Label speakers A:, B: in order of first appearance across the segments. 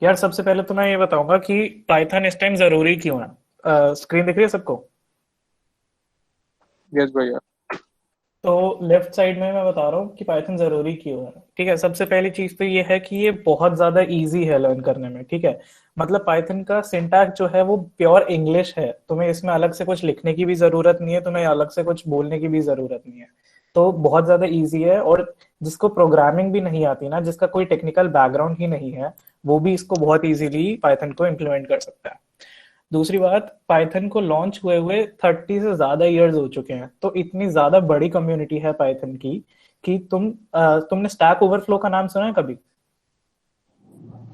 A: यार सबसे पहले तो मैं ये बताऊंगा कि पाइथन इस टाइम जरूरी क्यों है। स्क्रीन दिख रही है सबको?
B: यस भैया।
A: तो लेफ्ट साइड में मैं बता रहा हूँ कि पाइथन जरूरी क्यों है। ठीक है, सबसे पहली चीज तो ये है कि ये बहुत ज्यादा इजी है लर्न करने में। ठीक है, मतलब पाइथन का सिंटैक्स जो है वो प्योर इंग्लिश है, तुम्हें इसमें अलग से कुछ लिखने की भी जरूरत नहीं है, तुम्हें अलग से कुछ बोलने की भी जरूरत नहीं है। तो बहुत ज्यादा इजी है, और जिसको प्रोग्रामिंग भी नहीं आती ना, जिसका कोई टेक्निकल बैकग्राउंड ही नहीं है, वो भी इसको बहुत इजीली पाइथन को इम्प्लीमेंट कर सकता है। दूसरी बात, पाइथन को लॉन्च हुए हुए 30 से ज्यादा इयर्स हो चुके हैं, तो इतनी ज्यादा बड़ी कम्युनिटी है पाइथन की कि तुमने स्टैक ओवरफ्लो का नाम सुना है कभी?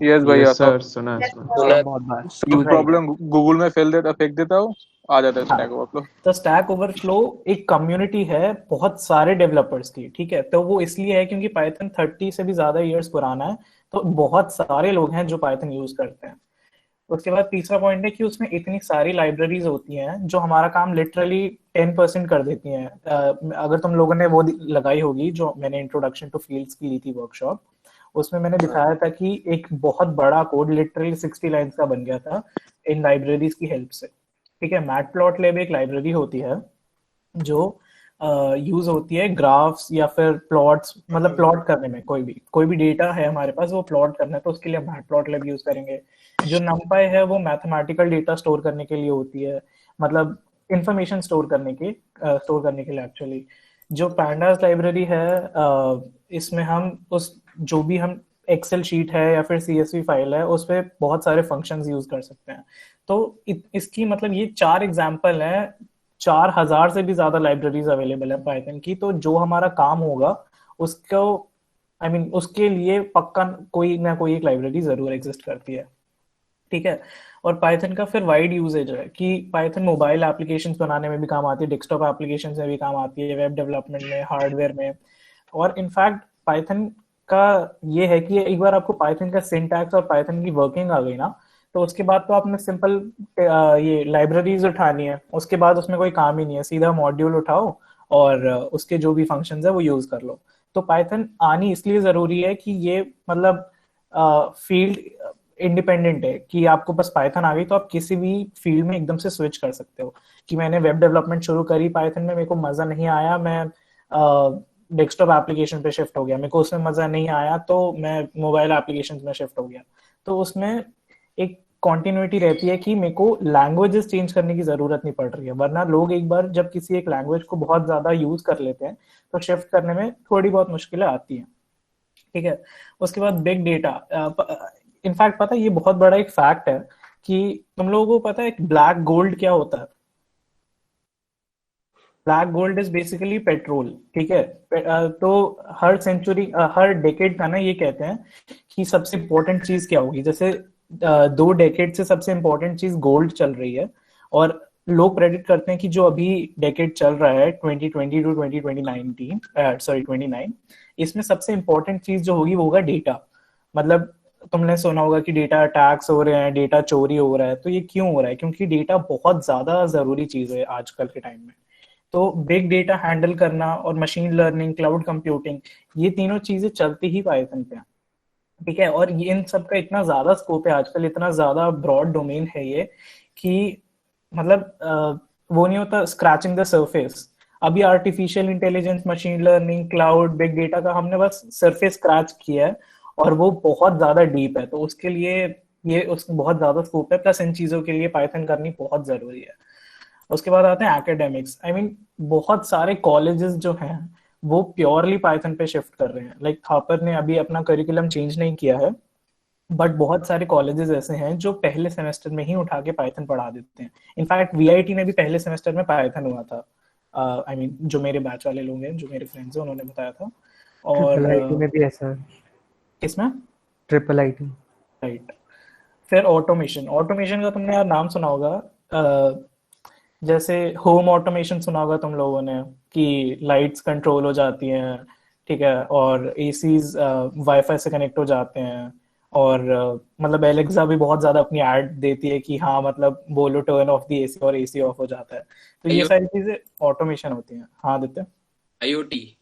B: यस भैया
C: यस
B: सब।
C: सर, सुना है सुना
D: सुना
A: हाँ,
D: है।
A: बहुत बार।
B: सब
A: राइट।
B: प्रॉब्लम गूगल में फेंक देता हूँ, आ जाता है
A: हाँ,
B: स्टैक ओवरफ्लो।
A: तो स्टैक ओवरफ्लो एक कम्युनिटी है बहुत सारे डेवलपर्स की। ठीक है, तो वो इसलिए है क्योंकि पाइथन 30 से भी ज्यादा इयर्स पुराना है, तो बहुत सारे लोग हैं जो पाइथन यूज करते हैं। उसके बाद तीसरा पॉइंट है कि उसमें इतनी सारी लाइब्रेरीज होती हैं जो हमारा काम लिटरली 10% कर देती हैं। अगर तुम लोगों ने वो लगाई होगी जो मैंने इंट्रोडक्शन टू फील्ड्स की ली थी वर्कशॉप, उसमें मैंने दिखाया था कि एक बहुत बड़ा कोड लिटरली 60 लाइन्स का बन गया था इन लाइब्रेरीज की हेल्प से। ठीक है, मैटप्लॉटलिब एक लाइब्रेरी होती है जो यूज होती है ग्राफ्स या फिर प्लॉट्स, मतलब प्लॉट करने में, कोई भी डेटा है हमारे पास, वो प्लॉट करना है तो उसके लिए हम मैटप्लॉटलिब यूज करेंगे। जो numpy है वो मैथमेटिकल डेटा स्टोर करने के लिए होती है, मतलब इंफॉर्मेशन स्टोर करने के लिए एक्चुअली। जो pandas लाइब्रेरी है, इसमें हम उस जो भी हम एक्सेल शीट है या फिर सीएसवी फाइल है उस पर बहुत सारे फंक्शंस यूज कर सकते हैं। तो इसकी मतलब ये 4 एग्जाम्पल हैं। 4,000 से भी ज्यादा लाइब्रेरीज अवेलेबल है पाइथन की, तो जो हमारा काम होगा उसको, उसके लिए पक्का कोई ना कोई एक लाइब्रेरी जरूर एग्जिस्ट करती है। ठीक है, और पाइथन का फिर वाइड यूजेज है कि पाइथन मोबाइल एप्लीकेशंस बनाने में भी काम आती है, डेस्कटॉप एप्लीकेशंस में भी काम आती है, वेब डेवलपमेंट में, हार्डवेयर में। और इनफैक्ट पाइथन का ये है कि एक बार आपको पाइथन का सिंटैक्स और पाइथन की वर्किंग आ गई ना, तो उसके बाद तो आपने सिंपल ये लाइब्रेरीज उठानी है, उसके बाद उसमें कोई काम ही नहीं है, सीधा मॉड्यूल उठाओ और उसके जो भी फंक्शंस है वो यूज कर लो। तो पाइथन आनी इसलिए जरूरी है कि ये मतलब फील्ड इंडिपेंडेंट है, कि आपको बस पाइथन आ गई तो आप किसी भी फील्ड में एकदम से स्विच कर सकते हो। कि मैंने वेब डेवलपमेंट शुरू करी पाइथन में, मेरे को मजा नहीं आया, मैं डेस्कटॉप एप्लीकेशन पे शिफ्ट हो गया, मेरे को उसमें मजा नहीं आया तो मैं मोबाइल एप्लीकेशन में शिफ्ट हो गया। तो उसमें एक कॉन्टिन्यूटी रहती है कि मेरे को लैंग्वेजेस चेंज करने की जरूरत नहीं पड़ रही है, वरना लोग एक बार जब किसी एक लैंग्वेज को बहुत ज्यादा यूज कर लेते हैं तो शिफ्ट करने में थोड़ी बहुत मुश्किलें आती हैं। ठीक है, उसके बाद बिग डेटा। इनफैक्ट पता है, ये बहुत बड़ा एक फैक्ट है कि तुम लोगों को पता है ब्लैक गोल्ड क्या होता है? Black gold is basically petrol. ठीक है, तो हर सेंचुरी, हर डेकेड का ना ये कहते हैं कि सबसे इंपॉर्टेंट चीज क्या होगी। जैसे 2 डेकेड से सबसे इंपॉर्टेंट चीज गोल्ड चल रही है, और लोग प्रेडिक्ट करते हैं कि जो अभी डेकेड चल रहा है 2020 टू 2019, सॉरी 29, इसमें सबसे इंपॉर्टेंट चीज जो होगी वो होगा डेटा। मतलब तुमने सुना होगा कि डेटा अटैक्स हो रहे हैं, डेटा चोरी हो रहा है, तो ये क्यों हो रहा है? क्योंकि डेटा बहुत ज्यादा जरूरी चीज है आजकल के टाइम में। तो बिग डेटा हैंडल करना और मशीन लर्निंग, क्लाउड कंप्यूटिंग, ये तीनों चीजें चलती ही पाइथन पे हैं। ठीक है, और ये इन सब का इतना ज्यादा स्कोप है आजकल, इतना ज्यादा ब्रॉड डोमेन है ये कि मतलब वो नहीं होता स्क्रैचिंग द सरफेस। अभी artificial intelligence, machine learning, cloud, big data का हमने बस सरफेस स्क्रैच किया है, और वो बहुत ज्यादा डीप है, तो उसके लिए ये उसमें बहुत ज्यादा स्कोप है, प्लस इन चीजों के लिए पाइथन करनी बहुत जरूरी है। उसके बाद आते हैं एकेडमिक्स। बहुत सारे कॉलेजेस जो हैं वो प्योरली पाइथन पे शिफ्ट कर रहे हैं। लाइक थापर ने अभी अपना करिकुलम चेंज नहीं किया है, बट बहुत सारे कॉलेजेस ऐसे हैं जो पहले सेमेस्टर में ही उठा के पाइथन पढ़ा देते हैं। इनफैक्ट वीआईटी में भी पहले सेमेस्टर में पाइथन हुआ था। जो मेरे बैच वाले लोग हैं, जो मेरे फ्रेंड्स हैं, उन्होंने बताया था।
D: ट्रिपल
A: और
D: आईटी में भी ऐसा है।
A: किसमें?
D: Triple IT.
A: राइट। फिर ऑटोमेशन, ऑटोमेशन का तुमने यार नाम सुना होगा। जैसे होम ऑटोमेशन सुना होगा तुम लोगों ने, कि लाइट्स कंट्रोल हो जाती हैं, ठीक है, और एसीज वाईफाई से कनेक्ट हो जाते हैं, और मतलब एलेक्सा भी बहुत ज्यादा अपनी ऐड देती है कि हाँ मतलब बोलो टर्न ऑफ द एसी, और एसी ऑफ हो जाता है। तो ये
E: आईओ
A: सारी चीजें ऑटोमेशन होती हैं। हाँ, Aditya?
E: IoT.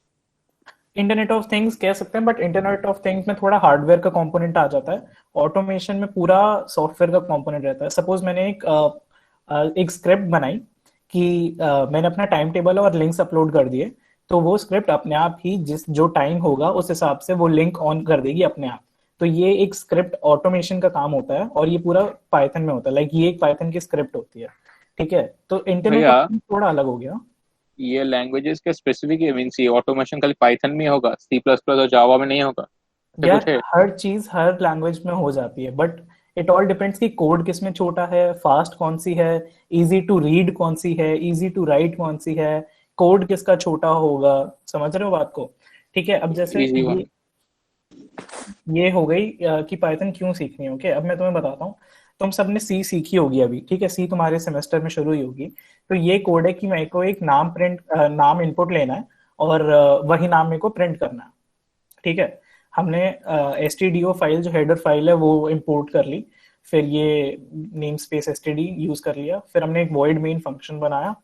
A: Internet of things कह सकते हैं, बट इंटरनेट ऑफ थिंग्स में थोड़ा हार्डवेयर का कंपोनेंट आ जाता है। ऑटोमेशन में पूरा सॉफ्टवेयर का कंपोनेंट रहता है। सपोज मैंने एक स्क्रिप्ट बनाई कि मैंने अपना टाइम टेबल और लिंक्स अपलोड कर दिए, तो वो स्क्रिप्ट अपने आप ही जिस जो टाइम होगा उस हिसाब से वो लिंक ऑन कर देगी अपने आप। तो ये एक स्क्रिप्ट ऑटोमेशन का काम होता है, और ये पूरा पाइथन में होता है। लाइक ये एक पाइथन की स्क्रिप्ट होती है, ठीक है। तो इंटरनेट ऑफ
B: भैया
A: थिंग्स थोड़ा अलग हो गया।
B: ये लैंग्वेजेस के स्पेसिफिक मीन्स ये ऑटोमेशन खाली पाइथन में ही होगा, सी प्लस प्लस और जावा में नहीं होगा, ऐसा
A: यार
B: कुछ है?
A: हर चीज हर लैंग्वेज में हो जाती है, बट इट ऑल डिपेंड्स कि कोड किस में छोटा है, फास्ट कौन सी है, इजी टू रीड कौन सी है, इजी टू राइट कौन सी है, कोड किसका छोटा होगा। समझ रहे हो बात को? ठीक है। अब जैसे
B: इजी वन।
A: ये हो गई कि पाइथन क्यों सीखनी है। ओके, अब मैं तुम्हें बताता हूँ। तुम सबने सी सीखी होगी अभी, ठीक है। सी तुम्हारे सेमेस्टर में शुरू हुई होगी। तो ये कोड है कि मेरे को एक नाम इनपुट लेना है, और वही नाम मेरे को प्रिंट करना है, ठीक है। हमने stdio फाइल, जो हेडर फाइल है, वो इंपोर्ट कर ली। फिर ये नेम स्पेस std यूज कर लिया। फिर हमने एक void मेन फंक्शन बनाया।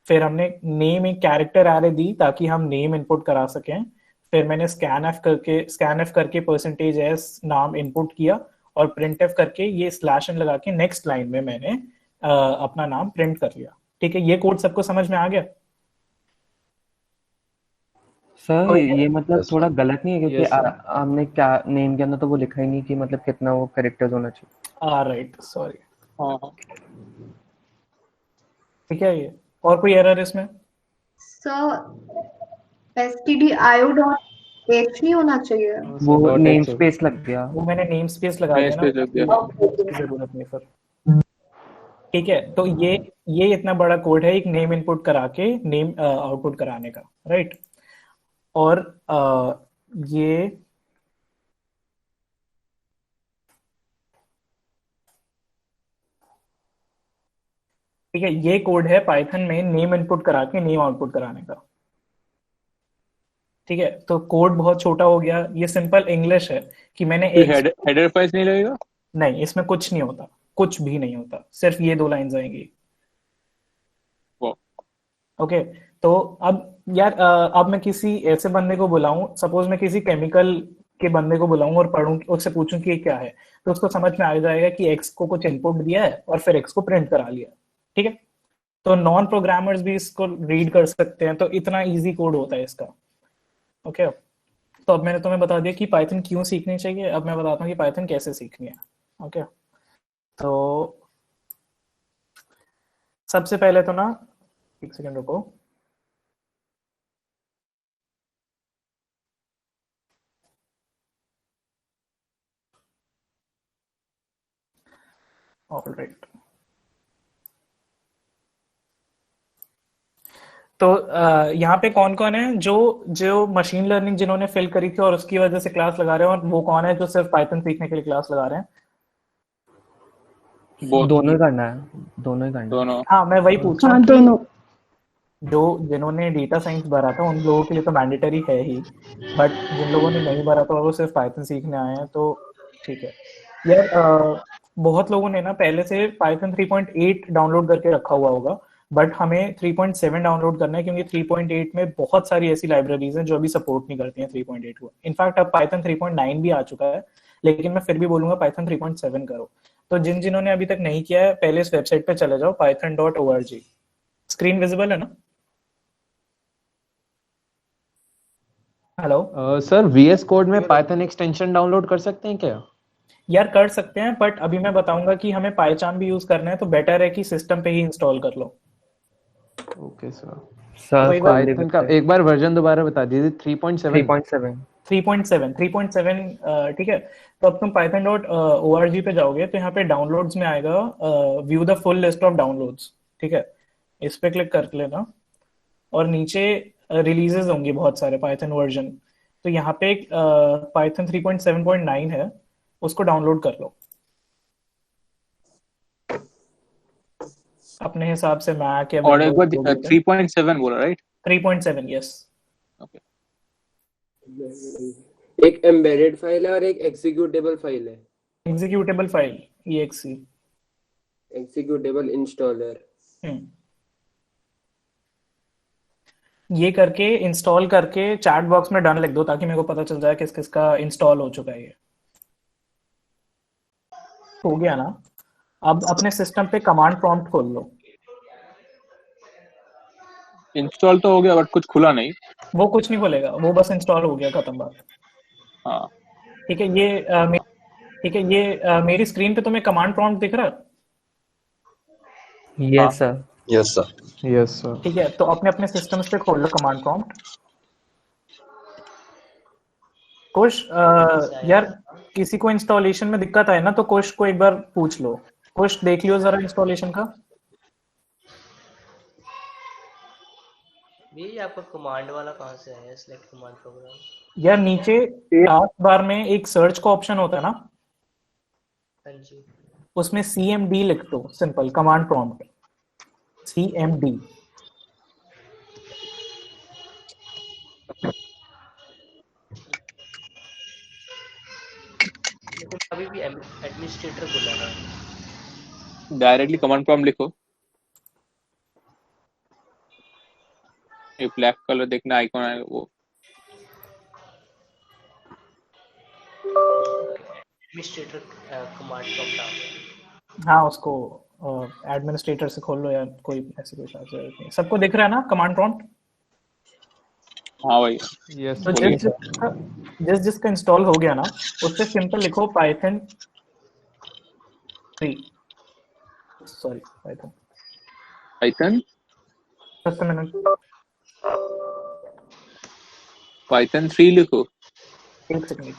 A: फिर हमने नेम एक कैरेक्टर एरे दी ताकि हम नेम इनपुट करा सकें। फिर मैंने स्कैन एफ करके %s नाम इनपुट किया, और प्रिंट एफ करके ये स्लैश एन लगा के नेक्स्ट लाइन में मैंने अपना नाम प्रिंट कर लिया। ठीक है, ये कोड सबको समझ में आ गया?
D: सर
A: कोई
D: ये मतलब थोड़ा गलत नहीं है, क्योंकि
C: यस सर।
D: हमने क्या नेम के अंदर तो वो लिखा ही नहीं कि मतलब कितना वो कैरेक्टर्स होना चाहिए।
A: Right, sorry.
B: हाँ हाँ।
A: ठीक है, ये और कोई एरर इसमें?
E: सर stdio.h नहीं होना चाहिए।
D: वो
C: डॉट
D: नेम
C: एच
D: स्पेस लग गया।
A: वो मैंने नेम स्पेस लगा
B: मैं
A: दिया
B: इस
A: ना,
B: पे लग गया।
A: इसकी जरूरत नहीं फिर। ठीक है, तो ये इतना बड़ा कोड है एक नेम इनपुट करा के नेम आउटपुट कराने का, राइट। और ये ठीक है, ये कोड है पाइथन में नेम इनपुट करा के नेम आउटपुट कराने का। ठीक है, तो कोड बहुत छोटा हो गया। ये सिंपल इंग्लिश है कि मैंने
B: कोई
A: एक
B: हेडर फाइल्स नहीं लगेगा?
A: नहीं, इसमें कुछ नहीं होता, कुछ भी नहीं होता, सिर्फ ये 2 लाइंस आएंगी।
B: वो
A: ओके, तो अब यार अब मैं किसी ऐसे बंदे को बुलाऊं, सपोज मैं किसी केमिकल के बंदे को बुलाऊं और पढ़ूं, उससे पूछूं कि ये क्या है, तो उसको समझ में आ जाएगा कि एक्स को कुछ इनपुट दिया है और फिर एक्स को प्रिंट करा लिया। ठीक है, तो नॉन प्रोग्रामर्स भी इसको रीड कर सकते हैं, तो इतना इजी कोड होता है इसका। ओके, तो अब मैंने तुम्हें बता दिया कि पाइथन क्यों सीखनी चाहिए। अब मैं बताता हूँ कि पाइथन कैसे सीखनी है। ओके, तो सबसे पहले तो ना, एक सेकंड रुको। ऑलराइट, तो यहाँ पे कौन कौन है जो जो मशीन लर्निंग जिन्होंने फिल करी थी और उसकी वजह से क्लास लगा रहे हैं, और वो कौन है जो सिर्फ पाइथन सीखने के लिए क्लास लगा रहे हैं?
B: बोथ।
D: दोनों ही करना है, दोनों ही करना है।
B: दोनों।
A: हाँ, मैं वही पूछ रहा
E: हाँ
A: हूँ कि
E: दोनों।
A: जो जिन्होंने डेटा साइंस भरा था उन लोगों के लिए तो मैंडेटरी है ही, बट जिन लोगों ने नहीं भरा था और वो सिर्फ पाइथन सीखने आए हैं, तो ठीक है। यार बहुत लोगों ने ना पहले से पाइथन 3.8 डाउनलोड करके रखा हुआ होगा, बट हमें 3.7 डाउनलोड करना है, क्योंकि 3.8 में बहुत सारी ऐसी लाइब्रेरीज हैं जो अभी सपोर्ट नहीं करती हैं 3.8 को। इनफैक्ट अब पाइथन 3.9 भी आ चुका है, लेकिन मैं फिर भी बोलूंगा पाइथन 3.7 करो। तो जिन्होंने अभी तक नहीं किया है, पहले इस वेबसाइट पे चले जाओ, python.org। स्क्रीन विजिबल है ना? हेलो?
C: सर VS कोड में पाइथन एक्सटेंशन डाउनलोड कर सकते हैं क्या?
A: यार कर सकते हैं, बट अभी मैं बताऊंगा कि हमें पाइचान भी यूज करना है, तो बेटर है कि सिस्टम पे ही इंस्टॉल कर लो।
C: Okay sir.
D: सर
A: तो एक बार
C: पाइथन का एक बार वर्जन दोबारा बता दीजिए। 3.7।
D: 3.7।
A: 3.7 ठीक है। तो अब तुम python.org पे जाओगे, तो यहाँ पे डाउनलोड्स में आएगा view the full list of downloads. ठीक है, इस पे क्लिक कर लेना, और नीचे रिलीजेस होंगी बहुत सारे पाइथन वर्जन। तो यहाँ पे पाइथन 3.7.9 है, उसको डाउनलोड कर लो अपने हिसाब से, मैक या
B: और एक बार
A: विंडोज।
B: 3.7 बोला राइट?
A: 3.7, यस।
B: ओके।
F: एक एम्बेडेड फाइल है और एक एग्जीक्यूटेबल फाइल है।
A: Executable file exe।
F: Executable installer.
A: ये करके इंस्टॉल करके चैट बॉक्स में डन लिख दो ताकि मेरे को पता चल जाए किस किस का इंस्टॉल हो चुका है। ये हो गया ना? अब अपने सिस्टम पे कमांड प्रॉम्प्ट खोल लो।
B: इंस्टॉल तो हो गया बट कुछ खुला नहीं।
A: वो कुछ नहीं खोलेगा, वो बस इंस्टॉल हो गया, खत्म बात।
B: हाँ
A: ठीक है, ये मेरी स्क्रीन पे तुम्हें कमांड प्रॉम्प्ट दिख रहा है?
D: Yes sir.
G: Yes sir.
C: Yes sir.
A: ठीक है, तो अपने अपने सिस्टम्स पे खोल लो कमांड प्रॉम्प्ट। कुछ यार किसी को इंस्टॉलेशन में दिक्कत आए ना तो कुछ को एक बार पूछ लो। कुछ देख लियो जरा इंस्टॉलेशन का।
H: ये आपका कमांड वाला कहाँ से है? Select command program.
A: यार नीचे टास्क बार में एक सर्च का ऑप्शन होता है ना,
H: हाँ जी।
A: उसमें CMD लिख दो, सिंपल कमांड प्रॉम्प्ट CMD।
H: लेकिन अभी भी एडमिनिस्ट्रेटर बोला है।
B: डायरेक्टली कमांड प्रॉम्प्ट लिखो। ये ब्लैक कलर देखना आइकॉन है वो।
H: एडमिनिस्ट्रेटर कमांड प्रॉम्प्ट आ गया।
A: हाँ, उसको एडमिनिस्ट्रेटर से खोल लो या कोई ऐसी कोई जरूरत नहीं। सबको दिख रहा है ना कमांड प्रॉम्प्ट?
B: हाँ भाई।
C: यस
A: तो
B: बोलिए।
A: जिसका इंस्टॉल हो गया ना, उससे सिंपल लिखो Python 3। Sorry,
B: Python
A: just a minute,
B: Python 3 लिखो।
A: एक सेकंड,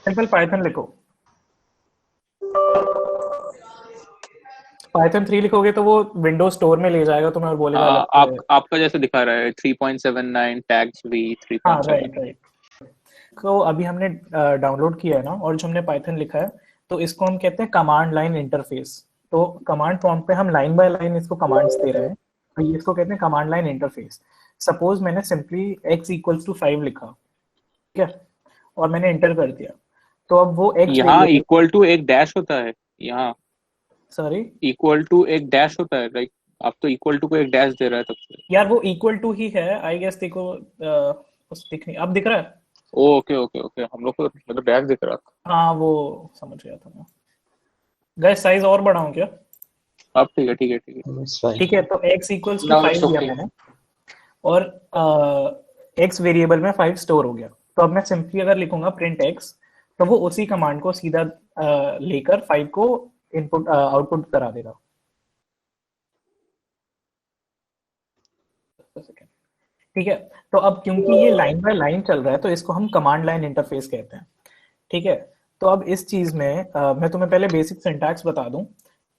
A: सिंपल पाइथन लिखो। पाइथन 3 लिखोगे तो वो विंडोज स्टोर में ले जाएगा तुम्हें और बोलेगा
B: आपका जैसे दिखा रहा है 3.79 टैग्स v
A: हाँ
B: 3.7।
A: राइट। तो अभी हमने डाउनलोड किया है ना, और जो हमने पाइथन लिखा है तो इसको हम कहते हैं कमांड लाइन इंटरफेस। तो कमांड प्रॉम्प्ट पे हम लाइन बाय लाइन इसको कमांड्स दे रहे हैं, तो ये इसको कहते हैं कमांड लाइन इंटरफेस। सपोज मैंने सिंपली x = 5 लिखा, ठीक है, और मैंने एंटर कर दिया, तो अब वो x
B: यहाँ इक्वल टू एक डैश होता है। यहाँ
A: सॉरी
B: इक्वल टू एक डैश होता है। लाइक आप तो इक्वल टू को एक डैश दे रहा है तब से।
A: यार वो इक्वल टू ही है आई गेस। देखो उस दिख नहीं, अब दिख रहा है?
B: ओके ओके ओके, हम लोग को मतलब डैश दिख रहा था।
A: हाँ वो समझ गया था मैं। गाइस साइज और बढ़ाऊं क्या?
B: अब ठीक है ठीक है ठीक है।
A: ठीक है, तो x =
B: Now
A: 5
B: it's
A: दिया
B: okay.
A: मैंने, और x वेरिएबल में 5 स्टोर हो गया। तो अब मैं सिंपली अगर लिखूंगा प्रिंट x, तो वो उसी कमांड को सीधा लेकर 5 को इनपुट आउटपुट करा देगा। ठीक है, तो अब क्योंकि ये लाइन बाय लाइन चल रहा है तो इसको हम कमांड लाइन इंटरफेस कहते हैं। ठीक है, तो अब इस चीज में मैं तुम्हें पहले बेसिक सिंटैक्स बता दूं।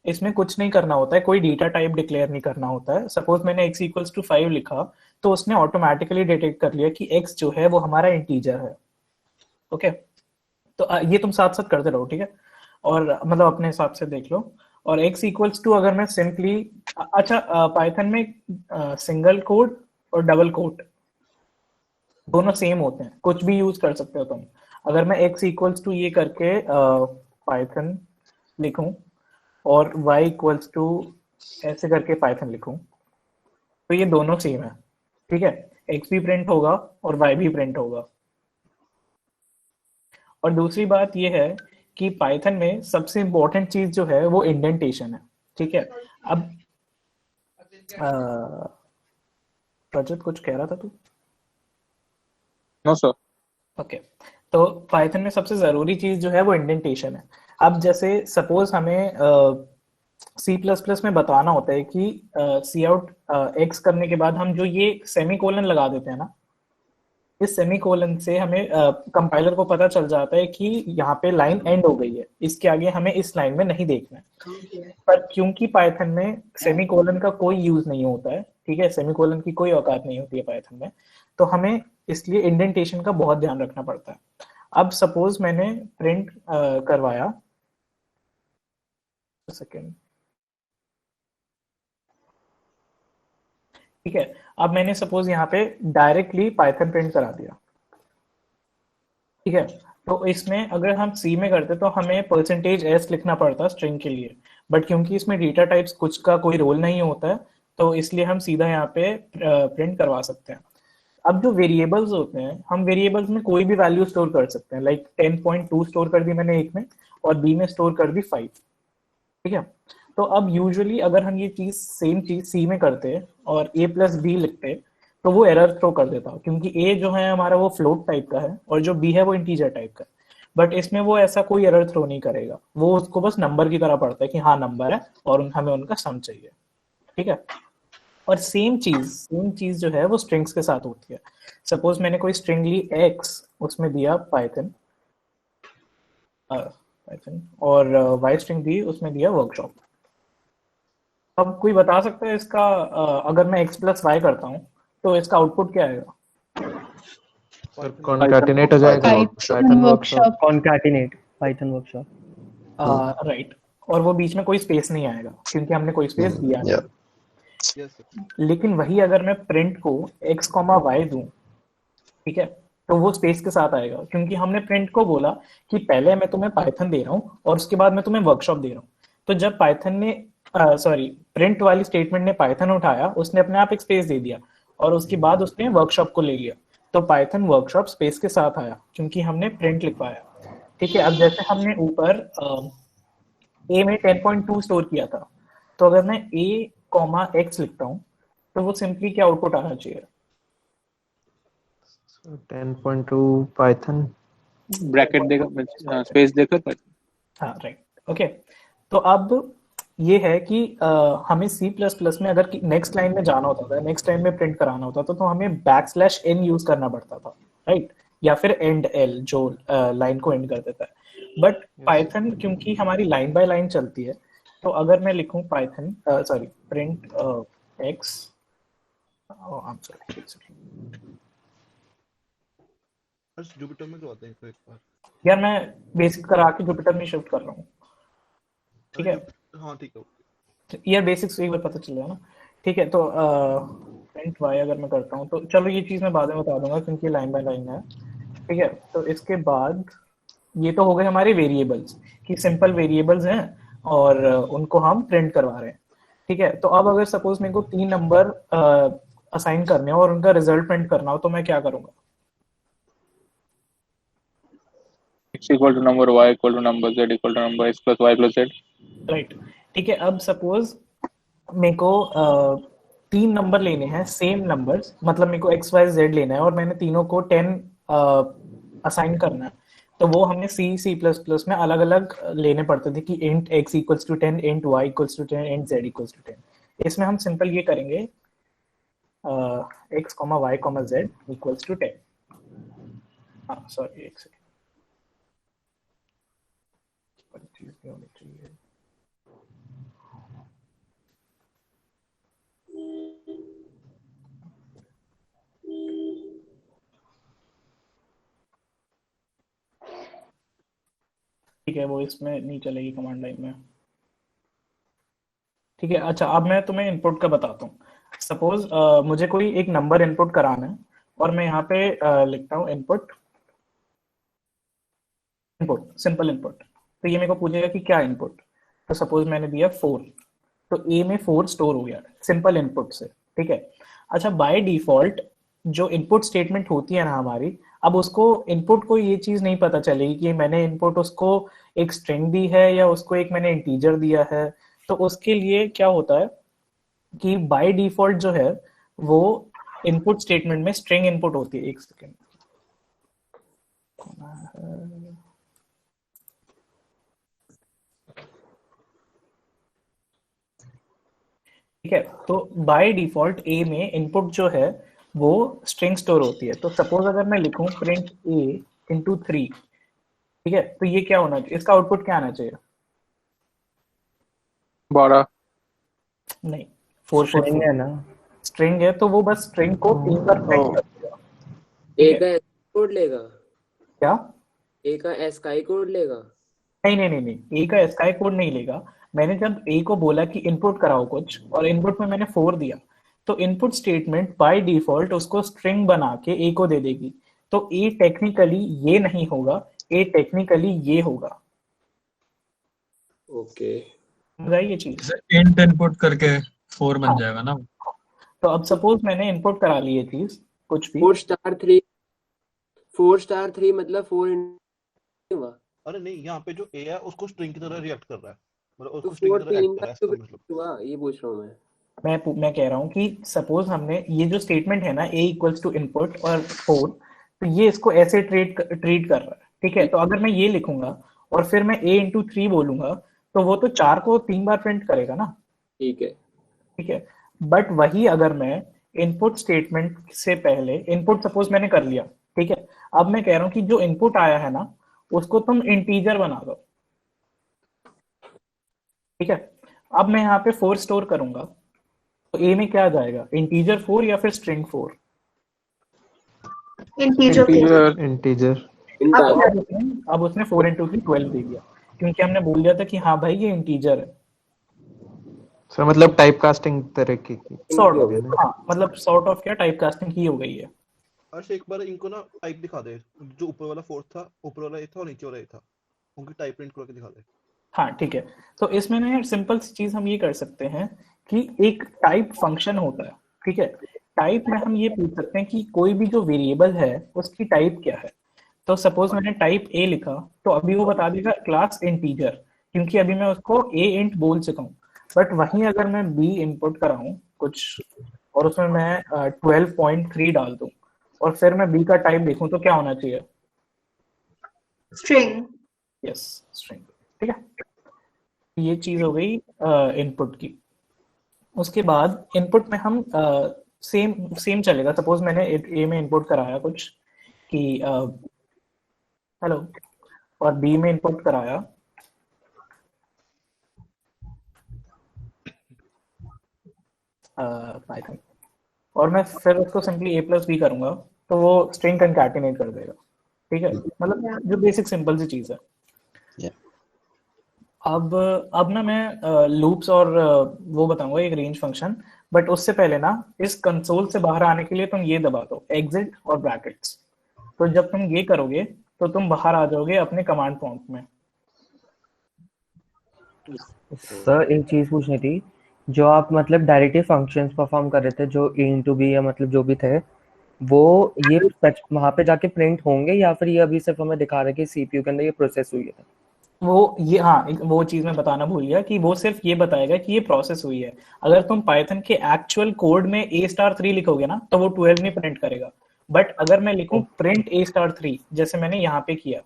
A: इसमें कुछ नहीं करना होता है, कोई डेटा टाइप डिक्लेयर नहीं करना होता है। सपोज मैंने x = 5 लिखा, तो उसने ऑटोमेटिकली डिटेक्ट कर लिया कि x जो है वो हमारा इंटीजर है। ओके, तो ये तुम साथ साथ करते रहो, ठीक है, और मतलब अपने हिसाब से देख लो। और x = अगर मैं सिंपली, अच्छा पाइथन में सिंगल कोट और डबल कोट दोनों सेम होते हैं, कुछ भी यूज कर सकते हो तुम। अगर मैं x = ये करके पाइथन लिखूं और y = ऐसे करके पाइथन लिखूं, तो ये दोनों सेम है। ठीक है, x भी प्रिंट होगा और y भी प्रिंट होगा। और दूसरी बात ये है कि पाइथन में सबसे इंपॉर्टेंट चीज जो है वो इंडेंटेशन है। ठीक है, अब रजत कुछ कह रहा था तू?
B: No sir.
A: ओके, तो पाइथन में सबसे जरूरी चीज जो है वो इंडेंटेशन है। अब जैसे सपोज हमें C++ में बताना होता है कि cout x करने के बाद हम जो ये सेमीकोलन लगा देते हैं ना, इस सेमीकोलन से हमें कंपाइलर को पता चल जाता है कि यहाँ पे लाइन एंड हो गई है, इसके आगे हमें इस लाइन में नहीं देखना है। पर क्योंकि पाइथन में सेमीकोलन का कोई यूज नहीं होता है, ठीक है, सेमीकोलन की कोई औकात नहीं होती है पाइथन में, तो हमें इसलिए इंडेंटेशन का बहुत ध्यान रखना पड़ता है। अब सपोज मैंने प्रिंट करवाया, सेकेंड, ठीक है, अब मैंने सपोज यहाँ पे डायरेक्टली पाइथन प्रिंट करा दिया। ठीक है, तो इसमें अगर हम C में करते तो हमें %s लिखना पड़ता स्ट्रिंग के लिए, बट क्योंकि इसमें डेटा टाइप्स कुछ का कोई रोल नहीं होता है तो इसलिए हम सीधा यहाँ पे प्रिंट करवा सकते हैं। अब जो वेरिएबल्स होते हैं, हम वेरिएबल्स में कोई भी वैल्यू स्टोर कर सकते हैं, लाइक 10.2 स्टोर कर दी मैंने एक में और बी में स्टोर कर दी 5, ठीक है। तो अब यूजुअली अगर हम ये चीज सेम चीज सी में करते और a प्लस बी लिखते तो वो एरर थ्रो कर देता, क्योंकि a जो है हमारा वो फ्लोट टाइप का है और जो b है वो इंटीजर टाइप का है। बट इसमें वो ऐसा कोई एरर थ्रो नहीं करेगा, वो उसको बस नंबर की तरह पढ़ता है कि हाँ नंबर है और हमें उनका सम चाहिए, ठीक है। और सेम चीज जो है वो स्ट्रिंग्स के साथ होती है। सपोज मैंने कोई स्ट्रिंग ली x, उसमें दिया पाइथन और y स्ट्रिंग दी, उसमें दिया वर्कशॉप। अब कोई बता सकता है इसका अगर मैं x प्लस वाई करता हूँ तो इसका आउटपुट क्या आएगा?
C: कॉन्कैटिनेट हो जाएगा Python workshop,
D: concatenate Python workshop,
A: right. और वो बीच में कोई स्पेस नहीं आएगा क्योंकि हमने कोई स्पेस दिया नहीं। लेकिन वही अगर मैं प्रिंट को x, y दूं, ठीक है, तो वो स्पेस के साथ आएगा क्योंकि हमने प्रिंट को बोला कि पहले मैं तुम्हें पाइथन दे रहा हूँ और उसके बाद मैं तुम्हें वर्कशॉप दे रहा हूँ। तो जब पाइथन ने प्रिंट वाली स्टेटमेंट ने पाइथन उठाया, उसने अपने आप एक स्पेस दे दिया और उसके बाद उसने वर्कशॉप को ले लिया, तो पाइथन वर्कशॉप स्पेस के साथ आया क्योंकि हमने प्रिंट लिखवाया, ठीक है। अब जैसे हमने ऊपर a में 10.2 स्टोर किया था, तो अगर मैं a, x लिखता हूँ तो वो सिंपली क्या आउटपुट आना चाहिए?
C: 10.2 पाइथन
B: ब्रैकेट देगा, स्पेस देकर।
A: हाँ राइट, ओके। तो अब ये है कि हमें C++ में अगर नेक्स्ट लाइन में जाना होता था, नेक्स्ट लाइन में प्रिंट कराना होता था, तो हमें \n यूज करना पड़ता था, राइट, या फिर एंड l जो लाइन को एंड कर देता है। बट पाइथन क्योंकि हमारी लाइन बाय लाइन चलती है, तो अगर मैं लिखूं पाइथन प्रिंट x,
G: जुपिटर में करवाते हैं एक बार
A: यार मैं बेसिक करा के जुपिटर में शिफ्ट कर रहा हूँ, ठीक है।
G: हाँ ठीक है,
A: यार बेसिक्स एक बार पता चल गया ना, ठीक है। तो प्रिंट y अगर मैं करता हूँ तो चलो ये चीज मैं बाद में बता दूंगा क्योंकि लाइन बाय लाइन है, ठीक है। तो इसके बाद ये तो हो गए हमारे वेरिएबल्स कि सिंपल वेरिएबल्स हैं और उनको हम प्रिंट करवा रहे हैं, ठीक है। तो अब अगर सपोज मेरे को 3 नंबर असाइन करने हो और उनका रिजल्ट प्रिंट करना हो तो मैं क्या करूंगा?
B: x equal to number, y equal to number, z equal to number, x plus y plus z,
A: right, ठीक है। अब सपोज मेरे को 3 नंबर लेने हैं, सेम नंबर्स, मतलब मेरे को x y z लेना है और मैंने तीनों को 10 असाइन करना है, तो वो हमने C++ में अलग अलग लेने पड़ते थे कि int x equals to 10, int y equals to 10, int z equals to 10। इसमें हम सिंपल ये करेंगे x, y, z equals to 10। हाँ सॉरी, एक सेकेंड, होनी चाहिए। ठीक है, वो इसमें नहीं चलेगी कमांड लाइन में, ठीक है। अच्छा, अब मैं तुम्हें इनपुट का बताता हूँ। सपोज मुझे कोई एक नंबर इनपुट कराना है और मैं यहाँ पे लिखता हूँ इनपुट सिंपल इनपुट। तो ये मेरे को पूछेगा कि क्या इनपुट, तो सपोज मैंने दिया 4, तो a में 4 स्टोर हो गया सिंपल इनपुट से, ठीक है। अच्छा, बाय डिफॉल्ट जो इनपुट स्टेटमेंट होती है ना हमारी, अब उसको इनपुट को ये चीज नहीं पता चलेगी कि मैंने इनपुट उसको एक स्ट्रिंग दी है या उसको एक मैंने इंटीजर दिया है। तो उसके लिए क्या होता है कि बाय डिफॉल्ट जो है वो इनपुट स्टेटमेंट में स्ट्रिंग इनपुट होती है। एक सेकेंड, ठीक है। तो बाय डिफॉल्ट a में इनपुट जो है वो स्ट्रिंग स्टोर होती है। तो सपोज अगर मैं लिखूं प्रिंट a इंटू 3, ठीक है, तो ये क्या होना चाहिए, इसका आउटपुट क्या आना चाहिए?
B: 12
A: नहीं, 4
D: स्ट्रिंग है ना,
A: स्ट्रिंग है तो वो बस स्ट्रिंग को 3 बार प्रिंट कर देगा।
F: ए का एस कोड लेगा,
A: क्या?
F: ए का एस्काई कोड लेगा?
A: नहीं, ए का एस्काई कोड नहीं लेगा। मैंने जब ए को बोला कि इनपुट कराओ कुछ और इनपुट में मैंने 4 दिया, तो इनपुट स्टेटमेंट बाय डिफॉल्ट उसको स्ट्रिंग बना के ए को दे देगी। तो ए टेक्निकली ये नहीं होगा, ए टेक्निकली ये होगा।
F: ओके,
A: समझ आई ये चीज?
I: इंट इनपुट करके 4 बन जाएगा ना।
A: तो अब सपोज मैंने इनपुट करा ली ये चीज कुछ भी,
F: 4*3 मतलब 4 हुआ,
G: अरे नहीं, यहाँ पे जो ए है उसको स्ट्रिंग की तरह रिएक्ट कर रहा है, मतलब
F: तो
G: उसको स्ट्रिंग
F: 4
G: की तरह एक्ट
F: 3
G: कर रहा है,
F: तो
G: इसका मतलब।
F: हुआ, ये पूछ रहा हूँ मैं।
A: मैं कह रहा हूँ कि सपोज हमने ये जो स्टेटमेंट है ना a इक्वल्स टू इनपुट और 4, तो ये इसको ऐसे ट्रीट कर रहा है, ठीक है। तो अगर मैं ये लिखूंगा और फिर मैं a इंटू 3 बोलूंगा तो वो तो 4 को 3 बार प्रिंट करेगा ना,
F: ठीक है,
A: ठीक है। बट वही अगर मैं इनपुट स्टेटमेंट से पहले इनपुट सपोज मैंने कर लिया, ठीक है, अब मैं कह रहा हूँ कि जो इनपुट आया है ना उसको तुम इंटीजर बना दो, ठीक है। अब मैं यहाँ पे 4 स्टोर करूंगा तो ए में क्या जाएगा, इंटीजर 4 या फिर स्ट्रिंग 4?
E: इंटीजर 4।
B: Integer
C: integer.
A: अब उसने 4 इंटू 3 12 दे दिया, क्योंकि हमने बोल दिया था कि हाँ भाई ये इंटीजर है।
C: सर मतलब टाइप कास्टिंग तरह की
A: सॉर्ट ऑफ, हाँ मतलब सॉर्ट ऑफ क्या टाइप कास्टिंग की हो गई है।
G: अर्श एक बार इनको ना टाइप दिखा दे, जो ऊपर वाला 4 था, ऊपर वाला ए था और नीचे वाला ए था, उनकी टाइप प्रिंट करके दिखा दे।
A: हाँ ठीक है, तो इसमें ना यार सिंपल सी चीज हम ये कर सकते हैं कि एक टाइप फंक्शन होता है, ठीक है। टाइप में हम ये पूछ सकते हैं कि कोई भी जो वेरिएबल है उसकी टाइप क्या है। तो सपोज मैंने टाइप ए लिखा तो अभी वो बता देगा क्लास इंटीजर, क्योंकि अभी मैं उसको ए इंट बोल चुका हूँ। बट वहीं अगर मैं बी इनपुट कराऊं कुछ और उसमें मैं 12.3 डाल दूं और फिर मैं बी का टाइप देखूं तो क्या होना चाहिए?
E: स्ट्रिंग।
A: यस, स्ट्रिंग, ठीक है। ये चीज हो गई इनपुट की। उसके बाद इनपुट में हम सेम चलेगा। सपोज मैंने ए में इनपुट कराया कुछ कि हेलो, और बी में इनपुट कराया पाइथन, और मैं फिर उसको सिंपली ए प्लस बी करूंगा तो वो स्ट्रिंग कंकैटिनेट कर देगा, ठीक है। मतलब जो बेसिक सिंपल सी चीज है। अब ना मैं लूप्स और वो बताऊंगा एक रेंज फंक्शन, बट उससे पहले ना इस कंसोल से बाहर आने के लिए तुम ये दबा दो एग्जिट और ब्रैकेट्स। तो जब तुम ये करोगे तो तुम बाहर आ जाओगे अपने कमांड प्रॉम्प्ट में।
D: सर एक चीज पूछनी थी, जो आप मतलब डायरेक्टली फंक्शंस परफॉर्म कर रहे थे जो a इंटू बी या मतलब जो भी थे, वो ये वहां पे जाके प्रिंट होंगे या फिर ये अभी सिर्फ हमें दिखा रहा है कि सीपीयू के अंदर ये प्रोसेस हुई है?
A: वो ये हाँ, वो चीज मैं बताना भूल गया कि वो सिर्फ ये बताएगा कि ये प्रोसेस हुई है। अगर तुम पाइथन के एक्चुअल कोड में A*3 लिखोगे ना तो वो 12 नहीं प्रिंट करेगा। बट अगर मैं लिखूं प्रिंट A*3 जैसे मैंने यहाँ पे किया,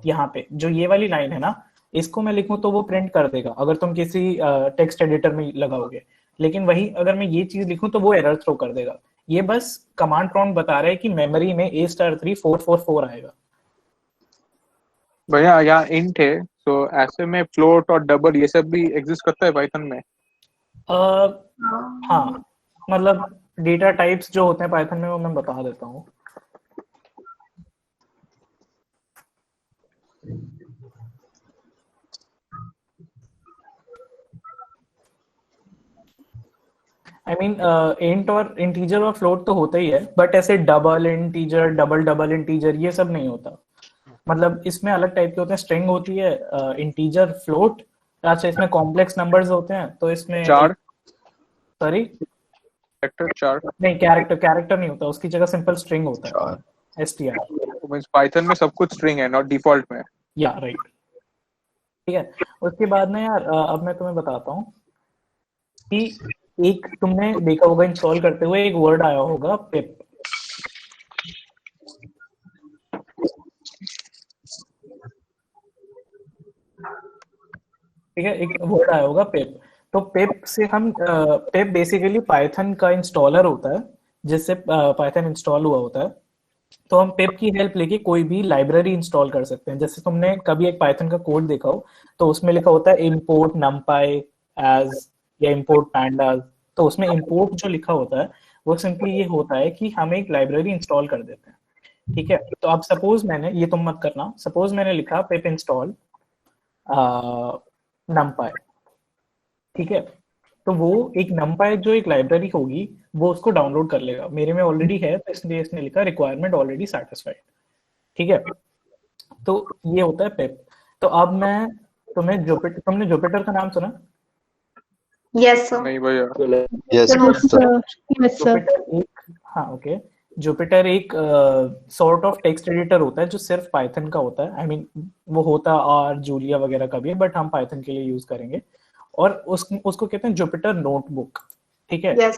A: यहाँ पे जो ये वाली लाइन है ना, इसको मैं लिखूं तो वो प्रिंट कर देगा अगर तुम किसी टेक्स्ट एडिटर में लगाओगे। लेकिन वही अगर मैं ये चीज लिखूं तो वो एरर थ्रो कर देगा। ये बस कमांड प्रॉम्प्ट बता रहा है कि मेमोरी में A*3 444 आएगा।
B: भैया यहाँ इंट है, तो ऐसे में फ्लोट और डबल ये सब भी एग्जिस्ट करता है पाइथन में?
A: हाँ, मतलब डेटा टाइप्स जो होते हैं पाइथन में वो मैं बता देता हूँ। आई मीन इंट और इंटीजर और फ्लोट तो होता ही है, बट ऐसे डबल इंटीजर डबल इंटीजर ये सब नहीं होता। मतलब इसमें अलग टाइप के होते हैं, स्ट्रिंग होती है, इंटीजर, फ्लोट। अच्छा, इसमें कॉम्प्लेक्स नंबर्स होते हैं तो इसमें
B: चार,
A: सॉरी
B: कैरेक्टर चार
A: नहीं, कैरेक्टर नहीं होता, उसकी जगह सिंपल स्ट्रिंग होता है, str।
B: मींस पाइथन में सब कुछ स्ट्रिंग है, नॉट डिफॉल्ट में।
A: या राइट, ठीक है। उसके बाद ना यार अब मैं तुम्हें बताता हूँ कि एक तुमने देखा होगा इंस्टॉल करते हुए एक वर्ड आया होगा पिप, ठीक है, एक वर्ड आया होगा पिप। तो पिप से हम पिप बेसिकली पाइथन का इंस्टॉलर होता है जिससे पाइथन इंस्टॉल हुआ होता है। तो हम पिप की हेल्प लेके कोई भी लाइब्रेरी इंस्टॉल कर सकते हैं। जैसे तुमने कभी एक पाइथन का कोड देखा हो तो उसमें लिखा होता है import numpy as या import pandas। तो उसमें import जो लिखा होता है वो सिंपली ये होता है कि हम एक लाइब्रेरी इंस्टॉल कर देते हैं, ठीक है। तो अब सपोज मैंने, ये तुम मत करना, सपोज मैंने लिखा पिप इंस्टॉल numpy, ठीक है। तो वो एक numpy जो एक लाइब्रेरी होगी वो उसको डाउनलोड कर लेगा। मेरे में ऑलरेडी है तो इसलिए इसने लिखा रिक्वायरमेंट ऑलरेडी सेटिस्फाइड, ठीक है। तो ये होता है पिप। तो अब मैं तुम्हें तुमने जुपिटर का नाम सुना?
E: Yes, sir.
B: नहीं भैया
I: Yes,
E: Yes,
I: sir.
E: Yes, sir.
A: Jupiter एक, हाँ ओके, जुपिटर एक सॉर्ट ऑफ टेक्स्ट एडिटर होता है जो सिर्फ पाइथन का होता है। आई मीन वो होता आर जूलिया वगैरह का भी है, बट हम पाइथन के लिए यूज करेंगे। और उसको कहते हैं जुपिटर नोटबुक, ठीक है।
E: Yes.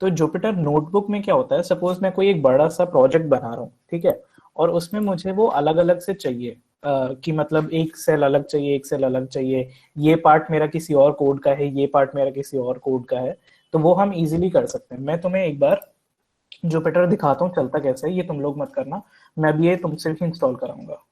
A: तो जुपिटर नोटबुक में क्या होता है, सपोज मैं कोई एक बड़ा सा प्रोजेक्ट बना रहा हूँ, ठीक है, और उसमें मुझे वो अलग अलग से चाहिए, कि मतलब एक सेल अलग चाहिए, एक सेल अलग चाहिए, ये पार्ट मेरा किसी और कोड का है, ये पार्ट मेरा किसी और कोड का है, तो वो हम इजीली कर सकते हैं। मैं तुम्हें एक बार जुपिटर दिखाता हूँ चलता कैसे है, ये तुम लोग मत करना, मैं भी ये तुमसे ही इंस्टॉल कराऊंगा।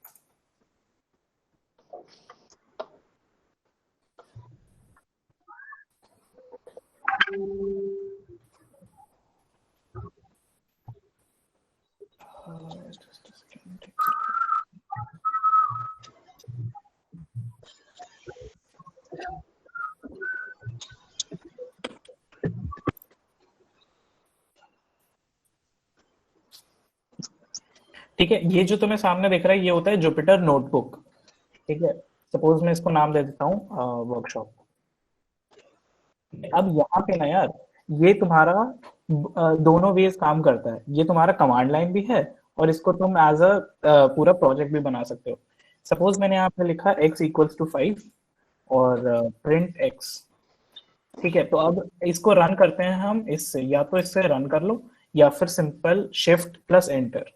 A: ठीक है, ये जो तुम्हें सामने दिख रहा है ये होता है जुपिटर नोटबुक, ठीक है। सपोज मैं इसको नाम दे देता हूँ वर्कशॉप। अब यहाँ पे ना यार, ये तुम्हारा दोनों वेज काम करता है। ये तुम्हारा कमांड लाइन भी है और इसको तुम एज अ पूरा प्रोजेक्ट भी बना सकते हो। सपोज मैंने यहाँ पे लिखा x इक्वल्स टू 5 और प्रिंट x, ठीक है। तो अब इसको रन करते हैं हम इससे, या तो इससे रन कर लो या फिर सिंपल शिफ्ट प्लस एंटर।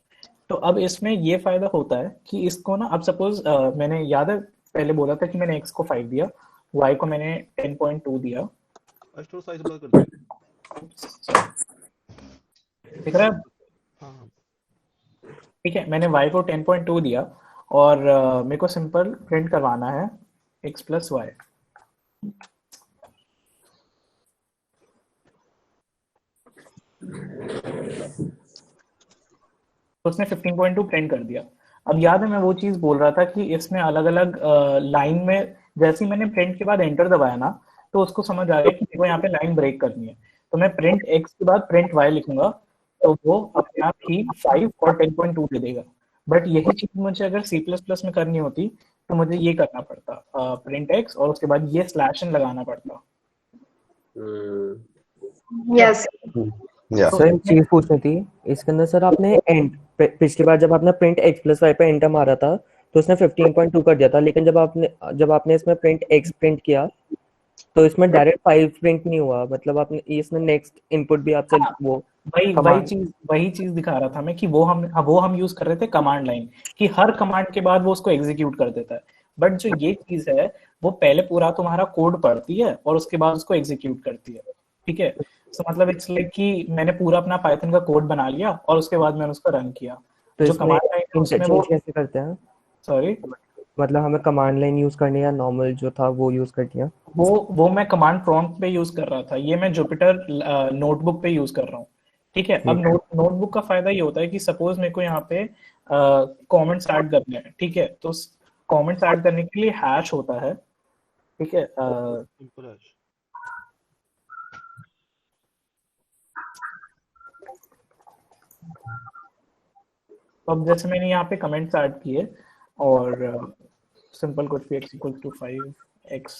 A: तो अब इसमें ये फायदा होता है कि इसको ना, अब सपोज मैंने याद है पहले बोला था कि मैंने x को 5 दिया, y को मैंने 10.2 दिया,
G: एक्स्ट्रा साइज बड़ा कर दो।
A: दिख रहा है?
G: हाँ
A: ठीक है, मैंने y को 10.2 दिया और मेरे को सिंपल प्रिंट करवाना है x प्लस वाई। तो उसने 15.2 प्रिंट कर दिया। अब याद है मैं वो चीज बोल रहा था कि इसमें अलग अलग लाइन में, जैसे ही मैंने प्रिंट के बाद एंटर दबाया ना, तो उसको समझ आ गया कि देखो यहाँ पे लाइन ब्रेक करनी है। तो मैं प्रिंट x के बाद प्रिंट y लिखूंगा तो वो अपने आप ही 5 और 10.2 दे देगा। बट यही चीज मुझे अगर C++ में करनी होती तो मुझे ये करना पड़ता, प्रिंट x और उसके बाद ये स्लैश n लगाना पड़ता।
E: Yes.
I: Yeah.
D: सर एक चीज पूछनी थी इसके अंदर। सर आपने एंड पिछली बार जब आपने प्रिंट x प्लस वाई पे एंटर मारा था तो उसने 15.2 कर दिया था, लेकिन जब आपने इसमें प्रिंट x प्रिंट किया तो इसमें डायरेक्ट 5 प्रिंट नहीं हुआ। मतलब आपने इसमें नेक्स्ट इनपुट भी आपसे वो
A: वही चीज दिखा रहा था मैं कि वो हम यूज कर रहे थे कमांड लाइन, कि हर कमांड के बाद वो उसको एग्जीक्यूट कर देता है। बट जो ये चीज है वो पहले पूरा तुम्हारा कोड पढ़ती है और उसके बाद उसको एग्जीक्यूट करती है, ठीक है। तो मतलब इट्स लाइक कि मैंने पूरा अपना पाइथन का कोड बना लिया और उसके बाद मैंने उसको रन किया।
D: तो
A: जो कमांड लाइन है उसमें वो
D: कैसे करते हैं?
A: सॉरी,
D: मतलब हमें कमांड लाइन यूज करनी है या नॉर्मल जो था वो यूज करनी है?
A: वो मैं कमांड प्रॉम्प्ट पे यूज कर रहा था, ये मैं जुपिटर नोटबुक पे यूज कर रहा हूँ, ठीक है। अब नोटबुक का फायदा ये होता है कि सपोज मेरे को यहाँ पे कमेंट्स ऐड करने हैं, ठीक है। तो कमेंट्स ऐड करने के लिए हैश होता है, ठीक है।
G: सिंपल है।
A: तो अब जैसे मैंने यहाँ पे कमेंट्स ऐड किए और सिंपल कुछ भी x equal to 5x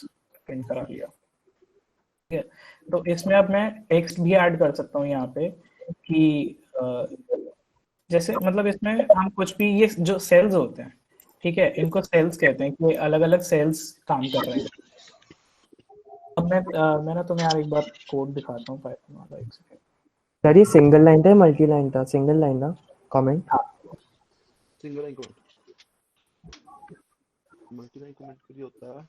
A: print करा लिया, ठीक है। तो इसमें अब मैं टेक्स्ट भी ऐड कर सकता हूँ यहाँ पे कि जैसे मतलब इसमें हम कुछ भी, ये जो सेल्स होते हैं, ठीक है, इनको सेल्स कहते हैं कि अलग अलग सेल्स काम कर रहे हैं। अब मैं ना तुम्हें यार एक बार कोड दिखाता हूँ पाइथन वाला, एक सेकंड।
D: सर ये सिंगल लाइन था मल्टी लाइन था? सिंगल लाइन ना comment?
G: Single line comment, multi line comment के लिए होता है।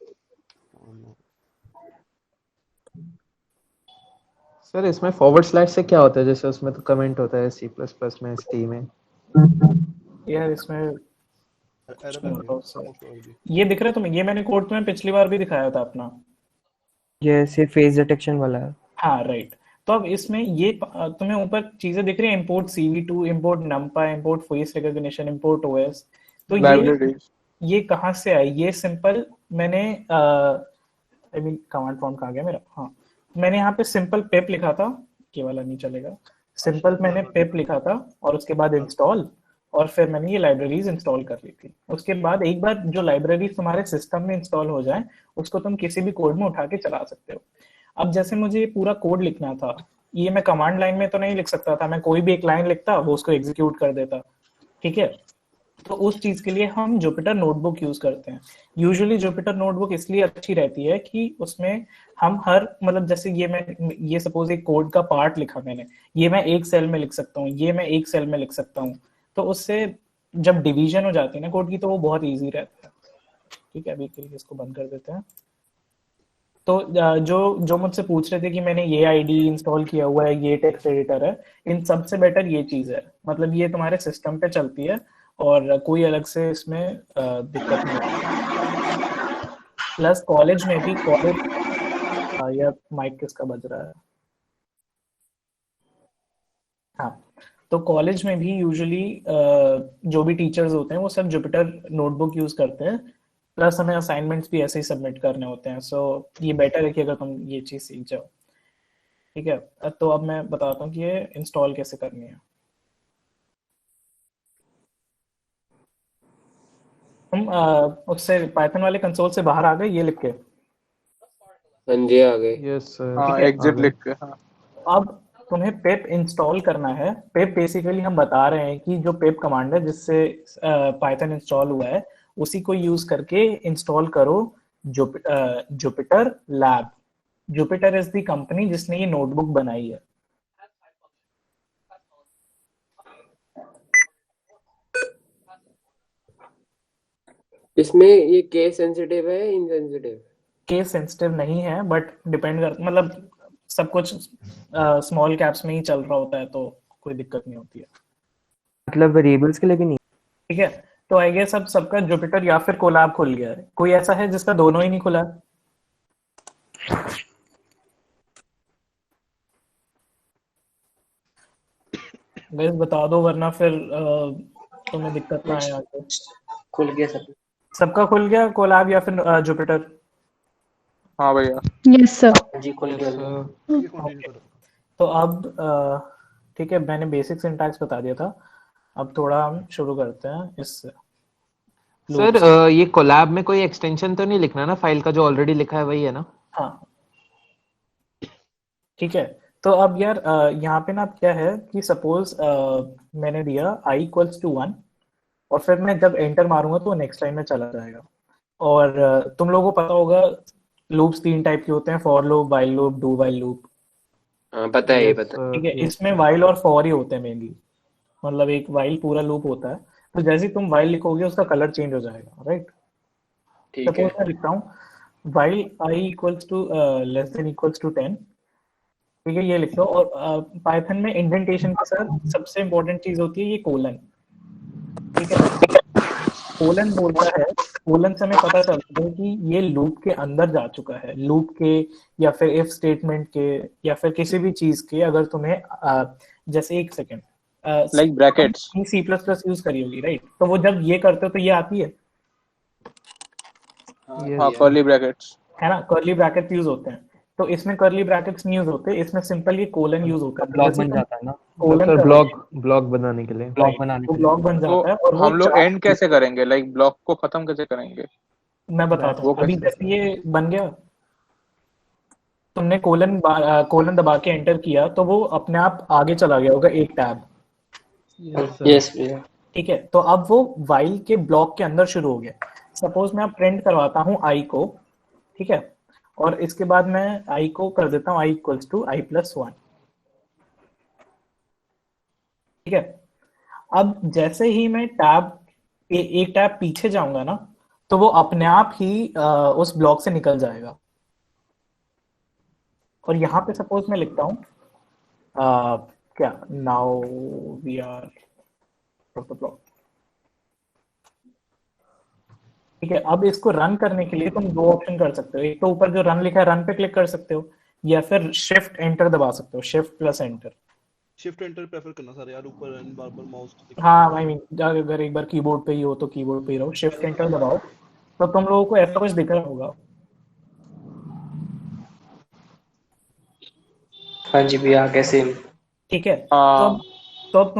C: सर इसमें फॉरवर्ड स्लैश से क्या होता है? जैसे उसमें तो कमेंट होता है C++ में, सी में।
A: यार इसमें
G: एरर
A: ये दिख रहा है तुम्हें, ये मैंने कोड तुम्हें पिछली बार भी दिखाया था अपना,
D: ये सिर्फ फेस डिटेक्शन वाला है।
A: हाँ राइट। तो अब इसमें ये तुम्हें ऊपर चीजें दिख रही है, import CV2, import numpy, import face recognition, import OS। तो ये कहाँ से आई? ये सिंपल मैंने आई मीन कमांड प्रॉम्प्ट कहाँ गया मेरा, हाँ मैंने यहाँ पे सिंपल पिप लिखा था, ये वाला नहीं चलेगा, सिंपल मैंने पिप लिखा था और उसके बाद इंस्टॉल, और फिर मैंने ये लाइब्रेरीज इंस्टॉल कर ली थी। उसके बाद एक बार जो लाइब्रेरीज तुम्हारे सिस्टम में इंस्टॉल हो जाए उसको तुम किसी भी कोड में उठा के चला सकते हो। अब जैसे मुझे ये पूरा कोड लिखना था, ये मैं कमांड लाइन में तो नहीं लिख सकता था, मैं कोई भी एक लाइन लिखता वो उसको एग्जीक्यूट कर देता, ठीक है। तो उस चीज के लिए हम जुपिटर नोटबुक यूज करते हैं। यूजुअली जुपिटर नोटबुक इसलिए अच्छी रहती है कि उसमें हम हर मतलब जैसे ये सपोज एक कोड का पार्ट लिखा मैंने, ये मैं एक सेल में लिख सकता हूँ, ये मैं एक सेल में लिख सकता हूँ, तो उससे जब डिवीजन हो जाती है ना कोड की तो वो बहुत ईजी रहता है, ठीक है। अभी के लिए इसको बंद कर देते हैं। तो जो मुझसे पूछ रहे थे कि मैंने ये आईडी इंस्टॉल किया हुआ है, ये टेक्स्ट एडिटर है, इन सबसे बेटर ये चीज है, मतलब ये तुम्हारे सिस्टम पे चलती है और कोई अलग से इसमें दिक्कत नहीं होती। प्लस कॉलेज में भी या माइक किसका बज रहा है, हाँ, तो कॉलेज में भी यूजुअली जो भी टीचर्स होते हैं वो सब जुपिटर नोटबुक यूज करते हैं। प्लस हमें असाइनमेंट्स भी ऐसे ही सबमिट करने होते हैं, सो ये बेटर है कि अगर तुम ये चीज सीख जाओ, ठीक है। तो अब मैं बताता हूँ कि ये इंस्टॉल कैसे करनी है। तुम उससे पाइथन वाले कंसोल से बाहर आ गए ये लिख के?
F: हाँ जी आ गए।
C: Yes sir.
B: हाँ एग्जिट लिख के, हाँ।
A: अब तुम्हें पिप इंस्टॉल करना है। पिप बेसिकली हम बता रहे हैं कि जो पिप कमांड है जिससे पाइथन इंस्टॉल हुआ है उसी को यूज करके इंस्टॉल करो Jupiter lab. Jupiter is the company जिसने ये नोटबुक बनाई है।
F: इसमें ये केस सेंसिटिव है इनसेंसिटिव?
A: केस सेंसिटिव नहीं है, बट डिपेंड कर मतलब सब कुछ स्मॉल कैप्स में ही चल रहा होता है तो कोई दिक्कत नहीं होती है,
D: मतलब वेरिएबल्स के लिए भी नहीं?
A: ठीक है। तो आई गेस अब सबका जुपिटर या फिर कोलैब खुल गया है। कोई ऐसा है जिसका दोनों ही नहीं खुला? गाइस बता दो वरना फिर तुम्हें दिक्कत ना आए आगे।
H: खुल गया सब।
A: सबका खुल गया कोलैब या फिर जुपिटर?
B: हाँ भैया।
I: Yes sir.
H: जी खुल गया।
G: ये कंटिन्यू करो।
A: तो अब ठीक है, मैंने बेसिक सिंटैक्स बता दिया था, अब थोड़ा हम शुरू करते हैं इससे।
C: सर ये कोलैब में कोई एक्सटेंशन तो नहीं लिखना ना, फाइल का जो ऑलरेडी लिखा है वही है ना?
A: हाँ ठीक है। तो अब यार यहाँ पे ना क्या है कि सपोज मैंने दिया i इक्वल्स टू 1 और फिर मैं जब एंटर मारूंगा तो नेक्स्ट टाइम में चला जाएगा। और तुम लोगों को पता होगा लूप्स 3 टाइप के होते हैं, for loop, while loop, do while loop.
F: हाँ पता है, ये पता है।
A: ठीक है, इसमें व्हाइल और फॉर ही होते हैं मेनली, मतलब एक व्हाइल पूरा लूप होता है, तो जैसे ही तुम व्हाइल लिखोगे उसका कलर चेंज हो जाएगा, राइट?
F: ठीक है।
A: सपोज मैं लिखता हूँ while i equals to less than equals to 10, ठीक है, ये लिख लो। और पाइथन में इंडेंटेशन के साथ सबसे इंपॉर्टेंट चीज होती है ये कोलन, ठीक है। कोलन बोलता है, कोलन से हमें पता चलता है कि ये लूप के अंदर जा चुका है, लूप के या फिर इफ स्टेटमेंट के या फिर किसी भी चीज के। अगर तुम्हें जैसे एक second
B: like brackets
A: C++ use करी होगी, राइट? तो वो जब ये करते हो तो ये आती है,
B: हाँ कर्ली ब्रैकेट्स,
A: है ना, कर्ली ब्रैकेट्स यूज होते हैं। तो इसमें कर्ली ब्रैकेट्स नहीं यूज होते, इसमें सिंपल ये कोलन यूज होता है।
D: ब्लॉक बन जाता है ना,
A: कोलन
C: ब्लॉक बनाने के लिए।
D: ब्लॉक बनाने
A: तो
D: के लिए।
A: ब्लॉक बन जाता है। और
B: तो हम लोग एंड कैसे करेंगे, लाइक ब्लॉक को खत्म कैसे करेंगे?
A: मैं बताता हूँ।
B: वो
A: अभी
B: कैसे?
A: जैसे ये बन गया, तुमने कोलन दबा के एंटर किया तो वो अपने आप आगे चला गया होगा एक टैब,
H: यस भैया।
A: ठीक है। तो अब वो व्हाइल के ब्लॉक के अंदर शुरू हो गया। सपोज मैं अब प्रिंट करवाता हूँ i को, ठीक है, और इसके बाद मैं i को कर देता हूँ i equals to i plus 1, ठीक है। अब जैसे ही मैं एक टैब पीछे जाऊंगा ना तो वो अपने आप ही उस ब्लॉक से निकल जाएगा। और यहाँ पे सपोज मैं लिखता हूँ क्या, नाउ वी आर ब्लॉक, ठीक है। अब इसको रन करने के लिए तुम दो ऑप्शन कर सकते हो, एक तो ऊपर जो रन लिखा है रन पे क्लिक कर सकते हो, या फिर शिफ्ट एंटर दबा सकते हो, shift plus enter.
G: Shift enter prefer करना सर यार, ऊपर बार बार माउस।
A: हाँ आई मीन अगर एक बार कीबोर्ड पे ही हो तो कीबोर्ड पे ही रहो, शिफ्ट एंटर दबाओ तो तुम लोगों को ऐसा कुछ दिख रहा होगा।
H: हाँ जी भैया आ गया सेम।
A: ठीक है।
B: हाँ।
A: तो अब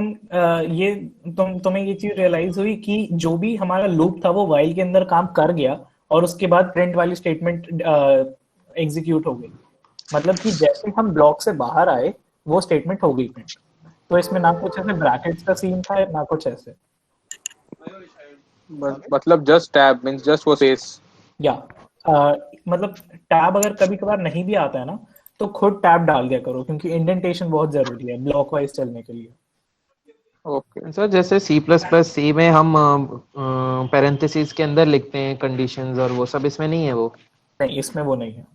A: तुम्हें ये चीज रियलाइज हुई कि जो भी हमारा लूप था वो व्हाइल के अंदर काम कर गया और उसके बाद प्रिंट वाली स्टेटमेंट एग्जीक्यूट हो गई। मतलब कि जैसे हम ब्लॉक से बाहर आए वो स्टेटमेंट हो गई प्रिंट। तो इसमें ना कुछ ऐसे ब्रैकेट्स का सीन था ना कुछ ऐसे।
B: मतलब जस्ट टैब मींस जस्ट वो स्पेस।
A: या मतलब टैब अगर कभी कभार नहीं भी आता है ना तो खुद टैब डाल दिया करो, क्योंकि इंडेंटेशन बहुत जरूरी है ब्लॉक वाइज चलने के लिए।
B: ओके।
C: सर जैसे सी प्लस प्लस सी में हम पैरेंथेसिस के अंदर लिखते हैं कंडीशंस और वो सब, इसमें नहीं है वो?
A: नहीं, इसमें वो नहीं है।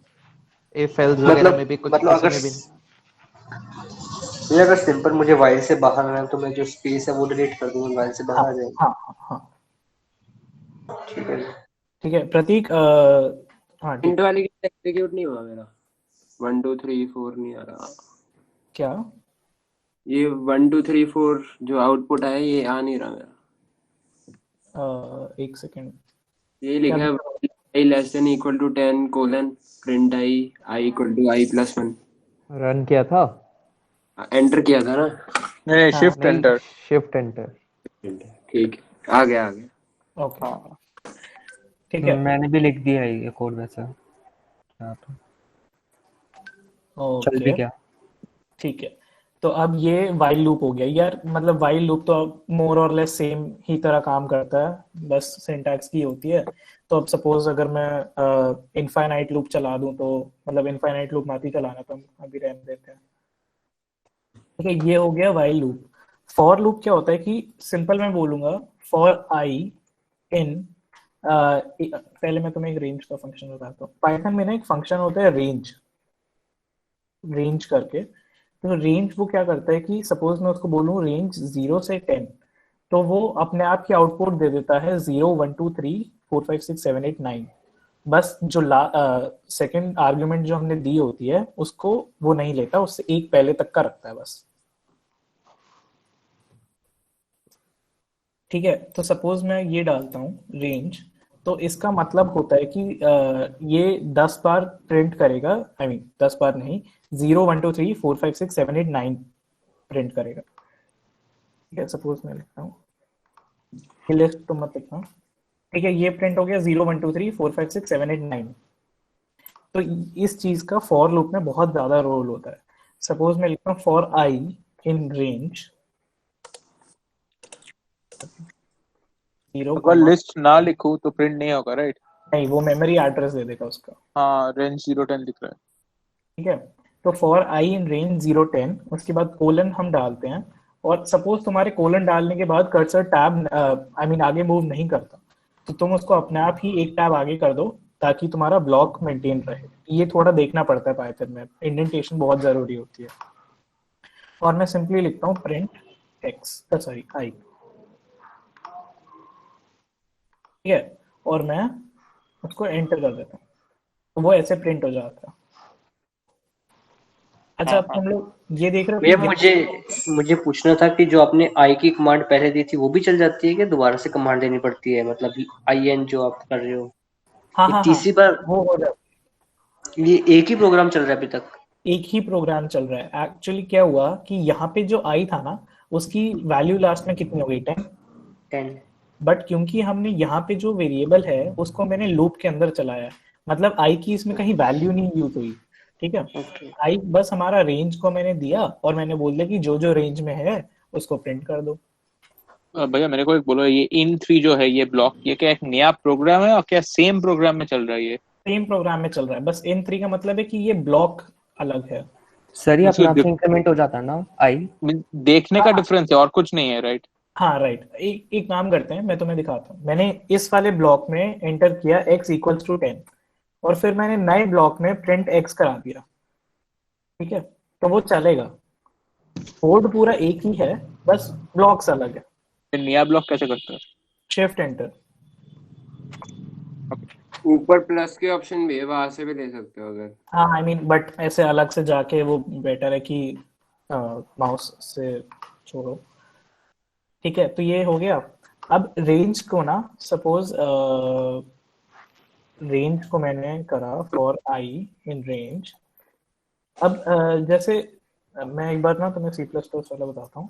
C: इफ एल्स वगैरह में भी कुछ
I: मतलब
C: किसी
I: अगर
C: में भी?
I: ये अगर सिंपल मुझे वाइल से बाहर आना है तो मैं जो स्पेस है वो डिलीट कर दूंगा, वाइल से
A: हाँ
I: बाहर आ जाएंगे।
A: हाँ हाँ हाँ,
I: ठीक है।
A: ठीक है प्रतीक। हाँ ठीक।
F: प्रिंट वाली के एग्जीक्यूट नहीं हुआ मेरा, 1 2 3 4 नहीं आ रहा।
A: क्या?
F: ये 1 2 3 4 जो आउटपुट आया ये आ नहीं रहा मेरा।
A: एक सेकेंड।
F: ये
A: क्या
F: लिखा है
A: दिख
F: i less than equal to 10 colon print i equal to i plus 1।
C: Run किया था?
F: एंटर किया था ना?
B: नहीं,
A: हाँ
B: शिफ्ट
C: नहीं,
B: एंटर।
C: Shift enter.
F: ठीक है, आ गया।
A: ओके
B: हाँ
A: ठीक है।
D: मैंने भी लिख दिया है ये कोड वैसे। हाँ, तो चल भी
A: ओके
D: गया।
A: ठीक है। तो अब ये वाइल लूप हो गया यार। मतलब वाइल लूप तो मोर और लेस सेम ही तरह काम करता है, बस सिंटैक्स की होती है। तो अब सपोज अगर मैं इनफाइनाइट लूप चला दूं तो मतलब इनफाइनाइट लूप मत ही चलाना, तो हम अभी रहने देते हैं। ठीक है, ये हो गया वाइल लूप। फॉर लूप क्या होता है कि सिंपल मैं बोलूंगा फॉर आई इन पहले मैं तुम्हें एक रेंज का फंक्शन बताता हूँ। पाइथन में ना एक फंक्शन होता है रेंज, रेंज करके। तो रेंज वो क्या करता है कि सपोज मैं उसको बोलूँ रेंज 0 से 10, तो वो अपने आप की आउटपुट दे देता है 0 1 2 3 4 5 6 7 8 9। बस जो सेकंड आर्ग्यूमेंट जो हमने दी होती है उसको वो नहीं लेता, उससे एक पहले तक का रखता है बस। ठीक है, तो सपोज मैं ये डालता हूँ रेंज, तो इसका मतलब होता है कि ये 10 बार प्रिंट करेगा। आई मीन 10 बार नहीं, 0 1 2 3 4 5 6 7 8 9 प्रिंट करेगा। ठीक है, सपोज मैं लिखता हूँ, ये लिस्ट तो मत लिखना। ठीक है, ये प्रिंट हो गया 0 1 2 3 4 5 6 7 8 9। तो इस चीज का फॉर लूप में बहुत ज्यादा रोल होता है। सपोज मैं लिखता हूँ फॉर आई इन रेंज 0,
B: अगर लिस्ट ना लिखूं तो प्रिंट नहीं होगा, राइट?
A: नहीं वो मेमोरी एड्रेस दे देगा उसका।
B: हाँ, रेंज 0 10 दिख रहा है।
A: ठीक है, तो फॉर आई इन रेंज 0 10, उसके बाद कोलन हम डालते हैं। और सपोज तुम्हारे कोलन डालने के बाद कर्सर टैब आई मीन आगे मूव नहीं करता, तो तुम उसको अपने आप ही एक टैब आगे कर दो ताकि तुम्हारा ब्लॉक मेंटेन रहे। ये थोड़ा देखना पड़ता है पाइथन में, इंडेंटेशन बहुत जरूरी होती है। और मैं सिंपली लिखता हूँ प्रिंट एक्स, सॉरी आई। ठीक है, और मैं उसको एंटर कर देता हूँ, तो वो ऐसे प्रिंट हो जाता है। अच्छा,
B: हाँ
A: अब
B: हाँ।
A: तुम लोग ये देख रहे हो
I: भैया
A: कि
I: मुझे पूछना था कि जो आपने आई की कमांड पहले दी थी वो भी चल जाती है, कि दोबारा से कमांड देनी पड़ती है? मतलब आई एन जो आप कर रहे हो,
A: हाँ
I: ये
A: हाँ हाँ,
I: तीसरी बार,
A: वो हो जाता
I: ये एक ही प्रोग्राम चल रहा है अभी तक?
A: है। एक ही प्रोग्राम चल रहा है। एक्चुअली क्या हुआ कि यहाँ पे जो आई था ना, उसकी वैल्यू लास्ट में कितनी हो गई, 10।
I: 10।
A: बट क्योंकि हमने यहाँ पे जो वेरिएबल है उसको मैंने लूप के अंदर चलाया, मतलब आई की इसमें कहीं वैल्यू नहीं यूज हुई। ठीक है,
I: ओके।
A: आई बस हमारा रेंज को मैंने दिया और मैंने बोल दिया कि जो जो रेंज में है उसको प्रिंट कर दो।
B: भैया मेरे को एक बोलो, ये इन 3 जो है ये ब्लॉक, ये क्या एक नया प्रोग्राम है और क्या सेम प्रोग्राम में चल रहा है ये?
A: सेम प्रोग्राम में चल रहा है, बस इन 3 का मतलब है कि ये ब्लॉक अलग है।
D: सर ये
B: मीन्स
D: अपना आप से इंक्रीमेंट हो जाता है ना आई?
B: देखने का
A: हाँ
B: डिफरेंस है और कुछ नहीं है, राइट?
A: हाँ राइट, एक काम करते हैं, मैं तुम्हें दिखाता हूँ। मैंने इस वाले ब्लॉक में एंटर किया x इक्वल्स टू 10, और फिर मैंने नए ब्लॉक में प्रिंट x करा दिया। ठीक है, तो वो चलेगा, कोड पूरा एक ही है, बस ब्लॉक्स अलग है।
B: फिर नया ब्लॉक कैसे करता है?
A: Shift enter.
F: ऊपर प्लस के ऑप्शन भी है, वहां से भी ले सकते हो अगर।
A: हाँ आई मीन बट ऐसे अलग से जाके वो बेटर है कि माउस से छोड़ो। ठीक है, तो ये हो गया। अब रेंज को ना, सपोज रेंज को मैंने करा फॉर आई इन रेंज। अब जैसे मैं एक बार ना तुम्हें सी प्लस प्लस वाला बताता हूँ।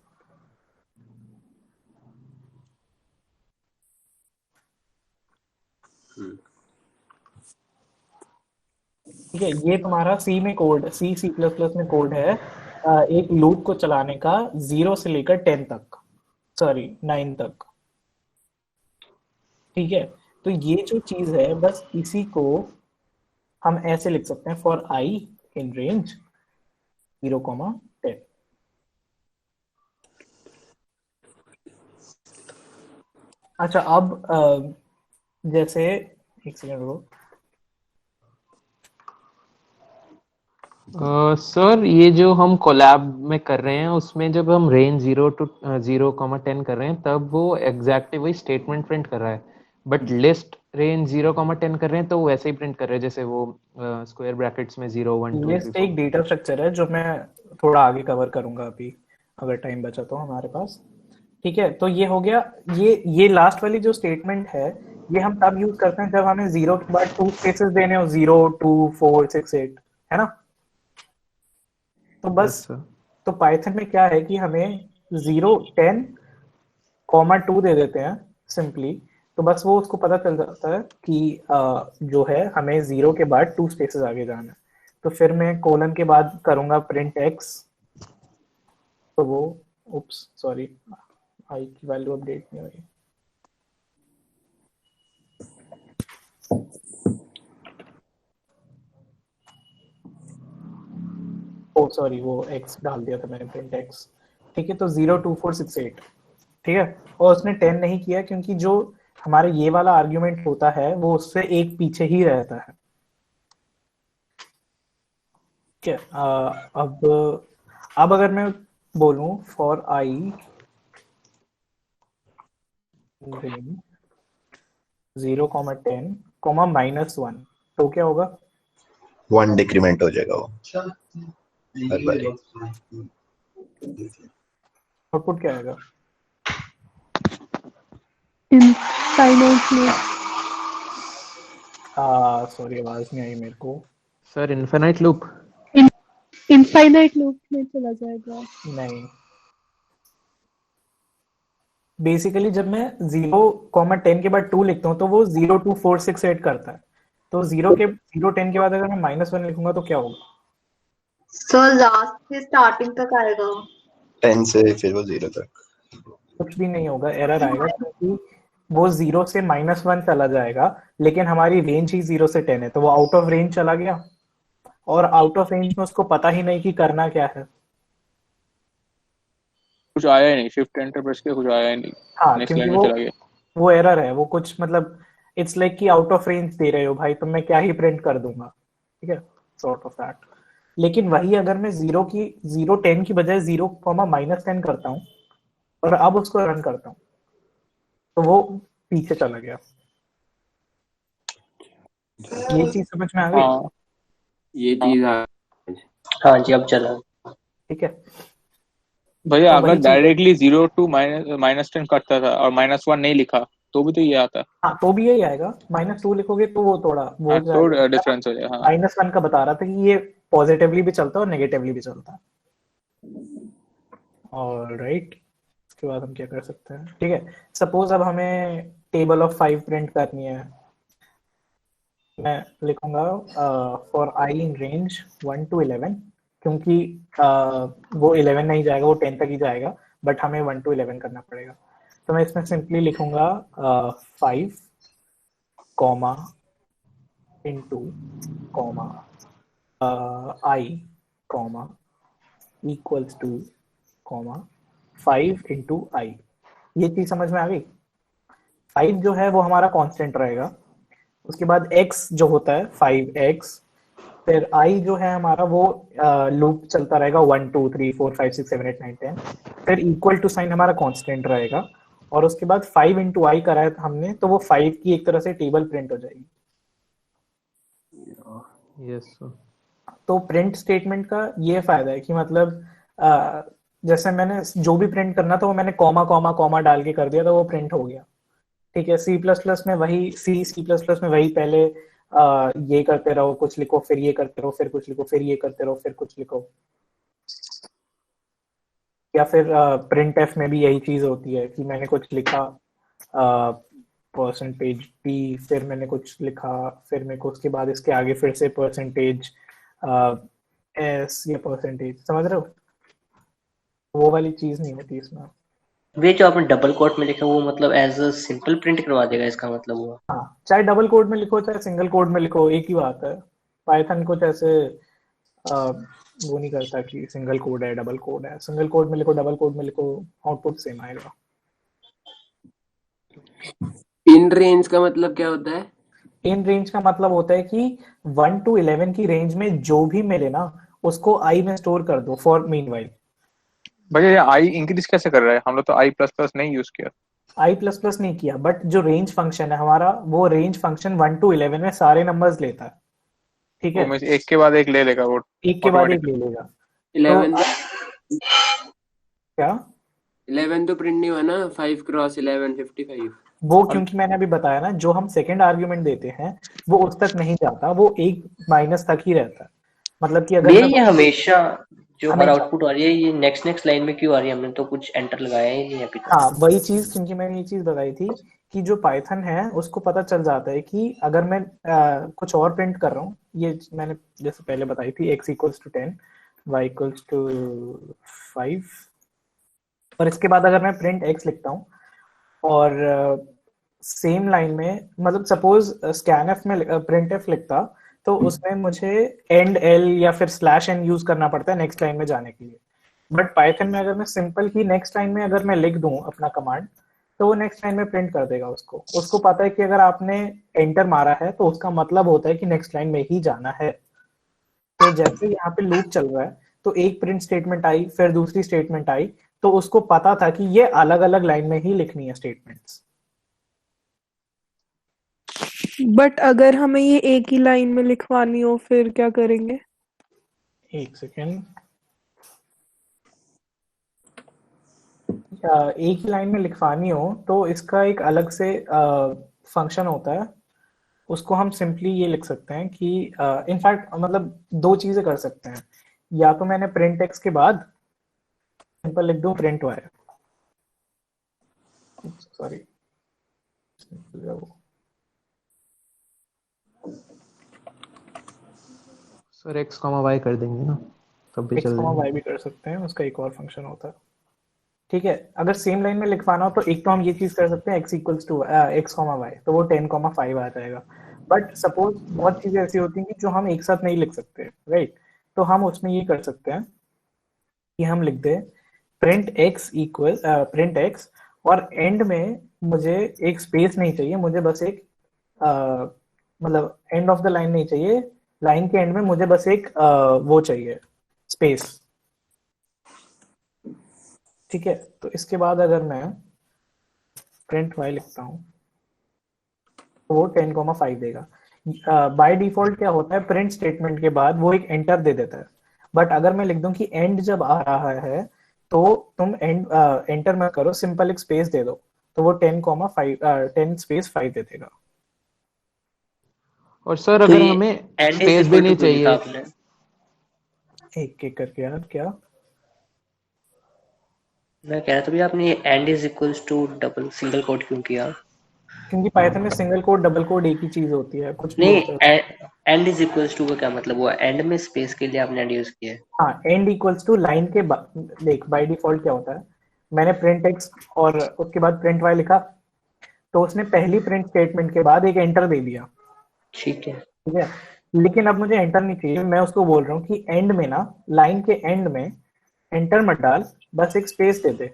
A: ठीक ठीक है, ये तुम्हारा सी में कोड, सी सी प्लस प्लस में कोड है एक लूप को चलाने का 0 से लेकर 10 तक, सॉरी 9 तक। ठीक है, तो ये जो चीज है बस इसी को हम ऐसे लिख सकते हैं, फॉर आई इन रेंज 0,10। अच्छा, अब जैसे एक सेकंड रुको।
C: सर ये जो हम कोलैब में कर रहे हैं उसमें जब हम रेंज 0 to 10 कर रहे हैं तब वो एग्जैक्टली वही स्टेटमेंट प्रिंट कर रहा है, बट लिस्ट रेंज 0, 10 कर रहे हैं तो वैसे ही प्रिंट कर रहे हैं जैसे वो स्क्वायर ब्रैकेट्स में 0, 1, 2, 3,
A: लिस्ट
C: 4।
A: एक डेटा स्ट्रक्चर है जो मैं थोड़ा आगे कवर करूंगा अभी, अगर टाइम बचा तो हमारे पास। ठीक है, तो ये हो गया। ये लास्ट वाली जो स्टेटमेंट है ये हम तब यूज करते हैं जब हमें 0 के बाद 2 स्पेसेस देने हो, 0, 2, 4, 6, 8, है ना। तो बस
C: Yes, sir.
A: तो पाइथन में क्या है कि हमें 0, 10, 2 दे देते हैं सिंपली, तो बस वो उसको पता चल जाता है कि जो है हमें 0 के बाद 2 स्पेसेस आगे जाना है। तो फिर मैं कोलन के बाद करूंगा प्रिंट एक्स, तो वो उप्स सॉरी आई की वैल्यू अपडेट नहीं हुई। ओ सॉरी, वो एक्स डाल दिया था मैंने, प्रिंट एक्स। ठीक है, तो 0, 2, 4, 6, 8। ठीक है, और उसने 10 नहीं किया क्योंकि जो हमारा ये वाला आर्ग्यूमेंट होता है वो उससे एक पीछे ही रहता है। ठीक है, अब अगर मैं बोलूं फॉर आई रेंज 0,10, -1, तो क्या होगा?
J: 1 डिक्रीमेंट हो जाएगा वो हर बारी।
A: आउटपुट क्या आएगा?
K: Infinite loop.
A: सॉरी आवाज नहीं आई मेरे को।
C: Sir infinite loop
K: infinite loop में चला जाएगा।
A: नहीं, बेसिकली जब मैं 0,10 के बाद 2 लिखता हूँ तो वो 0, 2, 4, 6, 8 करता है। तो 0, 10 के बाद अगर मैं -1 लिखूंगा तो क्या होगा?
E: सर लास्ट से स्टार्टिंग तक आएगा।
J: 10 से फिर वो 0 तक।
A: कुछ भी नहीं होगा, एरर आएगा क्योंकि वो 0 से -1 चला जाएगा, लेकिन हमारी रेंज ही 0 से 10 है, तो वो आउट ऑफ रेंज चला गया, और आउट ऑफ रेंज में उसको पता ही नहीं कि करना क्या है।
B: कुछ आया ही नहीं, शिफ्ट एंटर प्रेस किया, कुछ आया ही नहीं,
A: हाँ,
B: नेक्स्ट
A: क्योंकि
B: लाइन में चला गया।
A: वो एरर है, वो कुछ मतलब इट्स लाइक कि आउट ऑफ रेंज दे रहे हो भाई, तो मैं क्या ही प्रिंट कर दूंगा। ठीक है, सॉर्ट ऑफ दैट। लेकिन वही अगर मैं 0, 10 की बजाय 0, -10 करता हूँ और अब उसको रन करता हूँ तो वो पीछे चला गया। ये चीज समझ में आ गई?
B: हाँ,
F: ये चीज
I: हाँ जी अब चला।
A: ठीक है
B: भैया
A: तो
B: अगर
A: वही चीज-
B: डायरेक्टली 0 to -10 करता था और -1 नहीं लिखा तो भी तो ये आता।
A: हाँ, तो भी यही आएगा। -2 लिखोगे तो वो थोड़ा वो
B: हाँ, तो डिफरेंस हो जाएगा। हाँ,
A: -1 का बता रहा था कि ये पॉजिटिवली भी चलता है और नेगेटिवली भी चलता है। ऑलराइट, इसके बाद हम क्या कर सकते हैं? ठीक है, सपोज अब हमें टेबल ऑफ 5 प्रिंट करनी है। मैं लिखूंगा for I in range 1 to 11, क्योंकि वो 11 नहीं जाएगा, वो 10 तक ही जाएगा, बट हमें 1 to 11 करना पड़ेगा। तो मैं इसमें सिंपली लिखूंगा 5, comma into comma I comma equals to comma 5 into I. ये चीज समझ में आ गई? 5 जो है वो हमारा कांस्टेंट रहेगा, उसके बाद x जो होता है 5x, फिर i जो है हमारा वो लूप चलता रहेगा 1, 2, 3, 4, 5, 6, 7, 8, 9, 10, फिर इक्वल टू साइन हमारा कांस्टेंट रहेगा, और उसके बाद 5 into i करा है हमने, तो वो 5 की एक तरह से टेबल प्रिंट हो जाएगी।
C: Yes sir.
A: तो प्रिंट स्टेटमेंट का ये फायदा है कि मतलब जैसे मैंने जो भी प्रिंट करना था वो मैंने कॉमा कॉमा कॉमा डाल के कर दिया तो वो प्रिंट हो गया। ठीक है, C++ में वही C++ में वही पहले ये करते रहो, कुछ लिखो, फिर ये करते रहो, फिर कुछ लिखो, फिर ये करते रहो, फिर कुछ लिखो। या फिर printf में भी यही चीज होती है कि मैंने कुछ लिखा, परसेंटेज टी, फिर मैंने कुछ लिखा, फिर मेरे को उसके बाद इसके आगे फिर से परसेंटेज एस या परसेंटेज, समझ रहे हो? वो वाली चीज नहीं होती इसमें।
I: वे जो आपने डबल कोट में लिखा वो मतलब एज अ सिंपल प्रिंट करवा देगा, इसका मतलब हुआ?
A: हाँ, चाहे डबल कोड में लिखो चाहे सिंगल कोड में लिखो, एक ही बात है। पाइथन कुछ ऐसे वो नहीं करता कि सिंगल कोड है डबल कोड है। सिंगल कोड में लिखो डबल कोड में लिखो, आउटपुट सेम आएगा।
F: इन रेंज का मतलब क्या होता है?
A: इन रेंज का मतलब होता है कि 1 to 11 की रेंज में जो भी मिले ना उसको आई में स्टोर कर दो फॉर मीनवाइल।
B: भैया ये आई इंक्रीज कैसे कर रहा है? हम लोग तो आई प्लस प्लस नहीं यूज किया।
A: आई प्लस प्लस नहीं किया, बट जो रेंज फंक्शन है हमारा, वो रेंज फंक्शन 1 to 11 में सारे नंबर्स लेता है, ठीक
B: वो
A: है?
B: में से एक के बाद एक ले लेगा वो
A: एक के बाद एक
B: ऑटोमेटिकली।
A: ले लेगा।
F: 11
A: क्या
F: 11 तो प्रिंट नहीं हुआ ना, 5 क्रॉस 11 55।
A: वो क्योंकि मैंने अभी बताया ना, जो हम सेकंड आर्ग्यूमेंट देते हैं वो उस तक नहीं जाता, वो एक माइनस तक ही रहता है। मतलब कि अगर
I: भैया
A: मैं
I: ये हमेशा जो हमारा
A: हमेशा
I: आउटपुट आ रही है ये नेक्स्ट लाइन में क्यों आ रही है? हमने तो कुछ एंटर लगाया ही नहीं अभी तक।
A: हाँ, वही चीज, क्योंकि मैंने ये चीज बताई थी कि जो पाइथन है उसको पता चल जाता है कि अगर मैं कुछ और प्रिंट कर रहा हूँ, ये मैंने जैसे पहले बताई थी, x equals to 10, y equals to 5, और इसके बाद अगर मैं प्रिंट x लिखता हूँ और सेम लाइन में, मतलब सपोज स्कैनफ में प्रिंट एफ लिखता, तो उसमें मुझे एंड एल या फिर स्लैश एन यूज करना पड़ता है नेक्स्ट लाइन में जाने के लिए। बट पाइथन में अगर मैं सिंपल ही नेक्स्ट लाइन में अगर मैं लिख दूं अपना कमांड, तो वो नेक्स्ट लाइन में प्रिंट कर देगा। उसको पता है कि अगर आपने एंटर मारा है तो उसका मतलब होता है कि नेक्स्ट लाइन में ही जाना है। तो जैसे यहाँ पे लूप चल रहा है, तो एक प्रिंट स्टेटमेंट आई, फिर दूसरी स्टेटमेंट आई, तो उसको पता था कि ये अलग अलग लाइन में ही लिखनी है स्टेटमेंट्स।
K: बट अगर हमें ये एक ही लाइन में लिखवानी हो फिर क्या करेंगे?
A: एक सेकेंड, एक ही लाइन में लिखवानी हो तो इसका एक अलग से फंक्शन होता है। उसको हम सिंपली ये लिख सकते हैं कि इनफैक्ट मतलब दो चीजें कर सकते हैं। या तो मैंने प्रिंट एक्स के बाद सिंपल लिख दूं print y, sorry
C: sir x comma y कर देंगे ना, तब भी
A: एक्स
C: चल
A: कॉमा
C: जाएगा।
A: वाई भी कर सकते हैं, उसका एक और फंक्शन होता है, ठीक है? अगर सेम लाइन में लिखवाना हो तो एक तो हम ये चीज कर सकते हैं x equals to x comma y, तो वो 10,5 आ जाएगा। बट सपोज बहुत चीजें ऐसी होती हैं कि जो हम एक साथ नहीं लिख सकते, राइट? तो हम उसमें ये कर सकते हैं कि हम लिख दें print x equal print x, और एंड में मुझे एक स्पेस नहीं चाहिए, मुझे बस एक मतलब एंड ऑफ द लाइन नहीं चाहिए, लाइन के एंड में मुझे बस एक वो चाहिए, स्पेस, ठीक है? तो इसके बाद अगर मैं प्रिंट y लिखता हूँ तो वो 10,5 देगा। बाय डिफॉल्ट क्या होता है, प्रिंट स्टेटमेंट के बाद वो एक एंटर दे देता है। बट अगर मैं लिख दूं कि एंड जब आ रहा है तो तुम एंड एंटर मत करो, सिंपल एक स्पेस दे दो, तो वो 10 स्पेस 5 दे देगा।
C: और सर
I: तो
C: अगर
I: ये
C: हमें
I: एंड इज
C: स्पेस भी
I: इक्वल
C: नहीं
I: टू लिखा
C: चाहिए,
I: आपने?
A: एक एक करके यार, क्या
I: मैं कह रहा था भैया आपने ये end is equals to double single quote क्यों किया?
A: क्योंकि पाइथन में सिंगल कोड डबल कोड एक ही चीज होती है, कुछ भी
I: नहीं,
A: होता है।
I: एंड इज इक्वल्स टू का क्या मतलब हुआ? एंड में स्पेस के लिए आपने एंड यूज किया है?
A: हाँ, एंड इक्वल्स टू लाइन के बाद, देख बाय डिफॉल्ट क्या होता है, मैंने प्रिंट एक्स और उसके बाद प्रिंट वाई लिखा, तो उसने पहली प्रिंट स्टेटमेंट के बाद एक एंटर दे दिया,
I: ठीक है।
A: ठीक है? लेकिन अब मुझे एंटर नहीं चाहिए, मैं उसको बोल रहा हूँ कि एंड में ना, लाइन के एंड में एंटर मत डाल, बस एक स्पेस दे दे।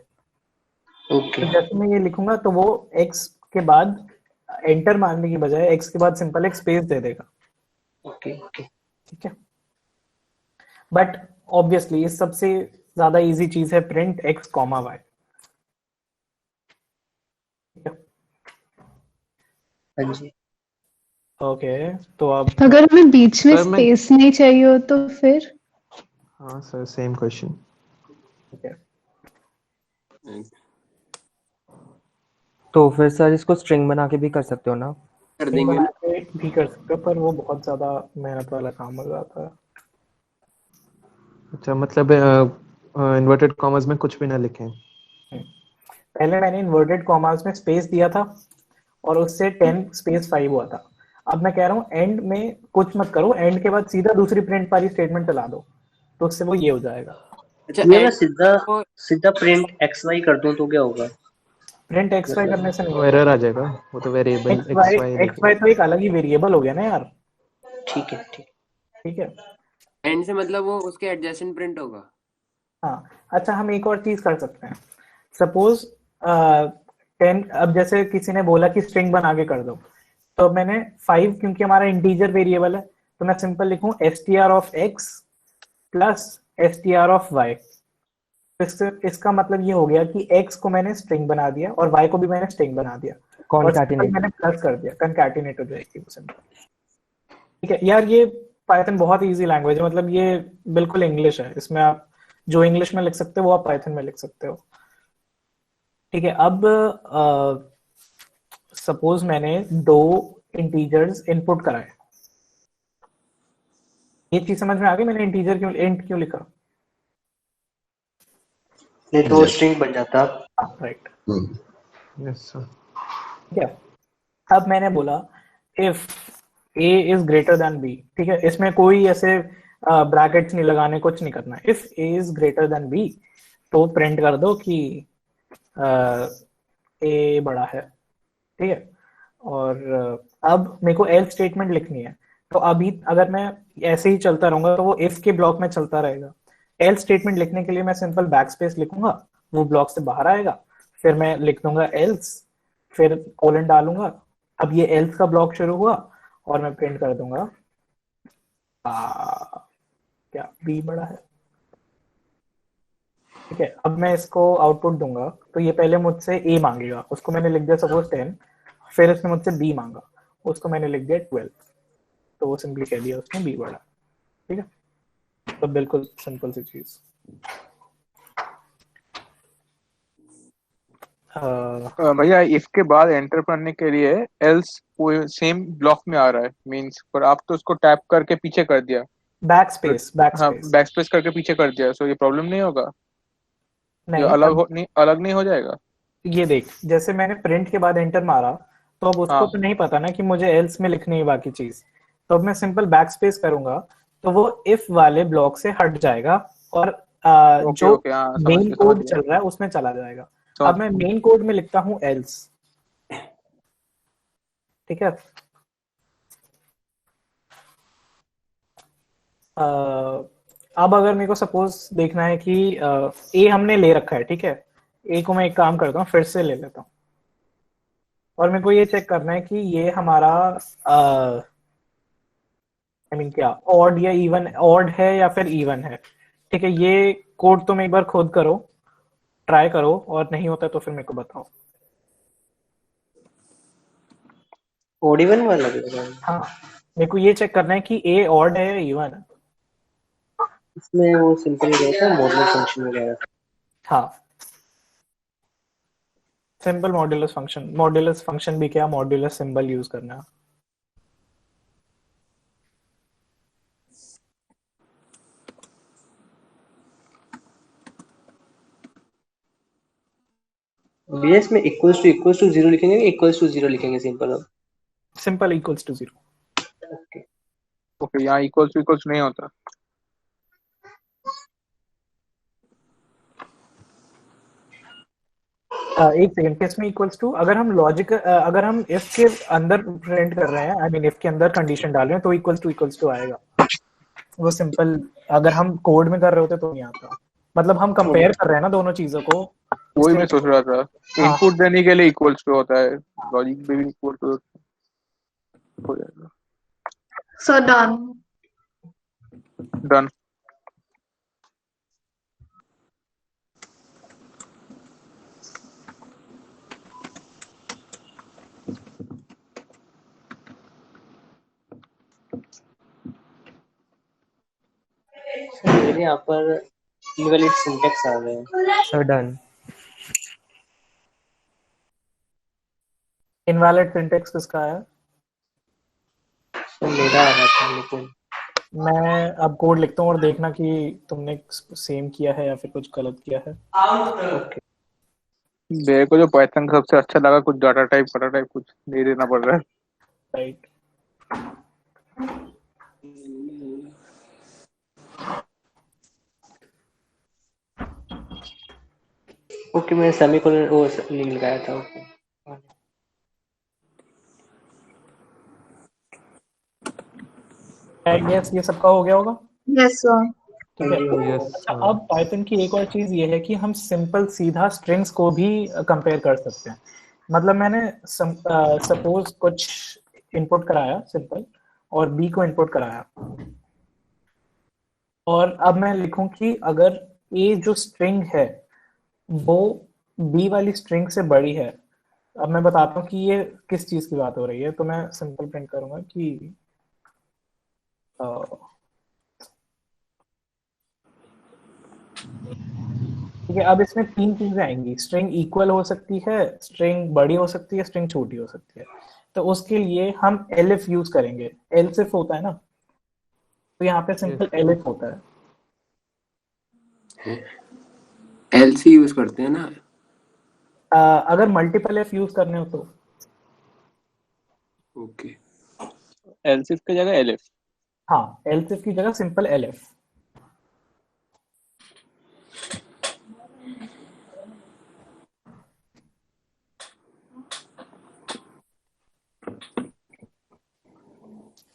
I: ओके
A: तो जैसे मैं ये लिखूंगा तो वो एक्स के बाद एंटर मारने की बजाय एक्स के बाद सिंपल एक स्पेस दे देगा,
I: ओके ओके।
A: ठीक है? बट ऑब्वियसली ये सबसे ज्यादा इजी चीज है प्रिंट एक्स कॉमा वाई, ठीक है?
I: हाँ जी।
A: ओके, तो अब
K: अगर हमें बीच में
C: सर मैं
K: स्पेस नहीं चाहिए हो तो फिर?
C: हाँ सर सेम क्वेश्चन।
A: ठीक है,
D: तो फिर सर इसको स्ट्रिंग बना के भी कर सकते हो ना?
F: कर
A: स्ट्रिंग
F: देंगे
A: बना
F: ना।
A: के भी कर सकते हो, पर वो बहुत ज्यादा मेहनत वाला काम हो जाता है।
C: अच्छा मतलब इन्वर्टेड कॉमर्स में कुछ भी ना लिखें।
A: पहले मैंने इन्वर्टेड कॉमास में स्पेस दिया था और उससे 10 स्पेस 5 हुआ था। अब मैं कह रहा हूँ एंड में कुछ मत करो, एंड के बाद सीधा दूसरी प्रिंट वाली स्टेटमेंट चला दो, तो उससे वो ये हो जाएगा।
I: अच्छा, ये मैं सीधा प्रिंट XY कर दूं तो क्या होगा?
A: प्रिंट XY करने से नहीं
C: वो
A: होगा,
C: एरर आ जाएगा, वो तो वेरिएबल
A: XY तो एक अलग ही वेरिएबल हो गया ना यार।
I: ठीक है।
A: ठीक है,
F: एंड से मतलब वो उसके एडजेसेंट प्रिंट होगा।
A: हाँ। अच्छा, हम एक और चीज कर सकते हैं। सपोज 10, अब जैसे किसी ने बोला कि स्ट्रिंग बना के कर दो, तो मैंने 5, क्योंकि हमारा इंटीजर वेरिएबल है, तो मैं सिंपल लिखूं str of x plus str of y। इसका मतलब ये हो गया कि x को मैंने स्ट्रिंग बना दिया और y को भी मैंने स्ट्रिंग बना दिया, और सिंपल मैंने प्लस कर दिया, कंकैटिनेट हो जाएगी वो सिंपल। ठीक है यार, ये पाइथन बहुत इजी लैंग्वेज है, मतलब ये बिल्कुल इंग्लिश है, इसमें आप जो इंग्लिश में लिख सकते हो वो आप पाइथन में लिख सकते हो। ठीक है, अब सपोज मैंने 2 इंटीजर्स इनपुट कराए। ये चीज समझ में आ गई, मैंने इंटीजर क्यों इंट क्यों लिखा?
I: नहीं तो स्ट्रिंग बन जाता।
A: Right,
C: yes sir.
A: ठीक है, अब मैंने बोला if a is greater than b। ठीक है, इसमें कोई ऐसे ब्रैकेट्स नहीं लगाने, कुछ नहीं करना। If a is greater than b तो प्रिंट कर दो कि a बड़ा है। ठीक है, और अब मेरे को एल्स स्टेटमेंट लिखनी है, तो अभी अगर मैं ऐसे ही चलता रहूंगा तो वो इफ के ब्लॉक में चलता रहेगा। एल्स स्टेटमेंट लिखने के लिए मैं सिंपल बैकस्पेस लिखूंगा, वो ब्लॉक से बाहर आएगा, फिर मैं लिख दूंगा एल्स, फिर कोलन डालूंगा। अब ये एल्स का ब्लॉक शुरू हुआ और मैं प्रिंट कर दूंगा क्या b बड़ा है। ठीक है, अब मैं इसको आउटपुट दूंगा, तो ये पहले मुझसे a मांगेगा, उसको मैंने लिख दिया सपोज 10, फिर इसने मुझसे b मांगा, उसको मैंने लिख दिया 12, तो वो सिंपली कह दिया उसने b बड़ा। ठीक है, तो बिल्कुल सिंपल सी चीज।
B: भैया इफ के बाद एंटर करने के लिए एल्स सेम ब्लॉक में आ रहा है मींस, पर आप तो उसको टैप करके पीछे कर दिया,
A: बैकस्पेस
B: हाँ बैकस्पेस करके पीछे कर दिया, सो ये प्रॉब्लम नहीं होगा?
A: नहीं,
B: ये अलग नहीं हो जाएगा?
A: ये देख, जैसे मैंने प्रिंट के बाद एंटर मारा, तो अब उसको तो नहीं पता ना कि मुझे एल्स में लिखनी है बाकी चीज, तो अब मैं सिंपल बैकस्पेस करूंगा तो वो इफ वाले ब्लॉक से हट जाएगा और जो मेन कोड चल रहा है उसमें चला जाएगा। अब मैं मेन कोड में लिखता हूं एल्स। ठीक है, अब अगर मेरे को सपोज देखना है कि ए हमने ले रखा है, ठीक है, ए को मैं एक काम करता हूँ, फिर से ले लेता हूँ, और मेरे को ये चेक करना है कि ये हमारा क्या ऑड या इवन, ऑड है या फिर इवन है। ठीक है, ये कोड तुम एक बार खुद करो, ट्राई करो, और नहीं होता तो फिर मेरे को बताओ।
I: ऑड इवन वाला?
A: हाँ, मेरे को ये चेक करना है कि ए ऑड है या इवन है।
I: इसमें वो सिंपल रहता है, मॉड्यूलस फंक्शन वगैरह।
A: हाँ, simple modulus function, modulus function भी क्या, मॉड्यूलस सिंबल यूज करना।
I: बीएस में इक्वल्स टू 0 लिखेंगे, इक्वल्स टू 0 लिखेंगे simple?
A: Simple equals to 0।
B: Okay, यहाँ इक्वल्स नहीं होता।
A: एक सेकंड, किसमें इक्वल्स टू? अगर हम लॉजिक, अगर हम इफ के अंदर प्रिंट कर रहे हैं, आई मीन इफ के अंदर कंडीशन डाल रहे हैं, तो इक्वल्स टू आएगा। वो सिंपल, अगर हम कोड में कर रहे होते तो नहीं आता, मतलब हम कंपेयर कर रहे हैं ना दोनों चीजों को।
B: वही मैं सोच रहा था, इनपुट देने के लिए इक्वल्स टू होता है, लॉजिक में भी इक्वल टू हो जाएगा।
E: So
B: done.
I: मेरे यहाँ पर इनवैलिड सिंटैक्स आ गए हैं।
D: Sir done.
A: इनवैलिड सिंटैक्स किसका है?
I: मेरा आ रहा था, लेकिन
A: मैं अब कोड लिखता हूँ और देखना कि तुमने सेम किया है या फिर कुछ गलत किया है।
I: ओके।
B: मेरे को जो पाइथन का सबसे अच्छा लगा कुछ डाटा टाइप कुछ नहीं देना पड़ रहा है।
A: राइट।
I: ओके, मैं सेमीकोलन वो नहीं लगाया था। ओके,
A: आई गेस ये सबका हो गया होगा।
E: Yes sir.
A: ठीक है।
C: यस
A: अच्छा, अब पाइथन की एक और चीज ये है कि हम सिंपल सीधा स्ट्रिंग्स को भी कंपेयर कर सकते हैं। मतलब मैंने सपोज कुछ इनपुट कराया सिंपल और बी को इनपुट कराया, और अब मैं लिखूं कि अगर ए जो स्ट्रिंग है वो बी वाली स्ट्रिंग से बड़ी है। अब मैं बताता हूँ कि ये किस चीज की बात हो रही है। तो मैं सिंपल प्रिंट करूंगा कि ठीक है। अब इसमें तीन चीजें आएंगी, स्ट्रिंग इक्वल हो सकती है, स्ट्रिंग बड़ी हो सकती है, स्ट्रिंग छोटी हो सकती है। तो उसके लिए हम एलिफ यूज करेंगे। एल्सिफ होता है ना, तो यहाँ पे सिंपल एलिफ होता है।
F: एलसी यूज करते हैं ना।
A: अगर मल्टीपल एफ यूज करने हो तो
F: ओके,
B: एल्सिफ की जगह एलिफ।
A: हाँ, एल्सिफ की जगह सिंपल एलिफ।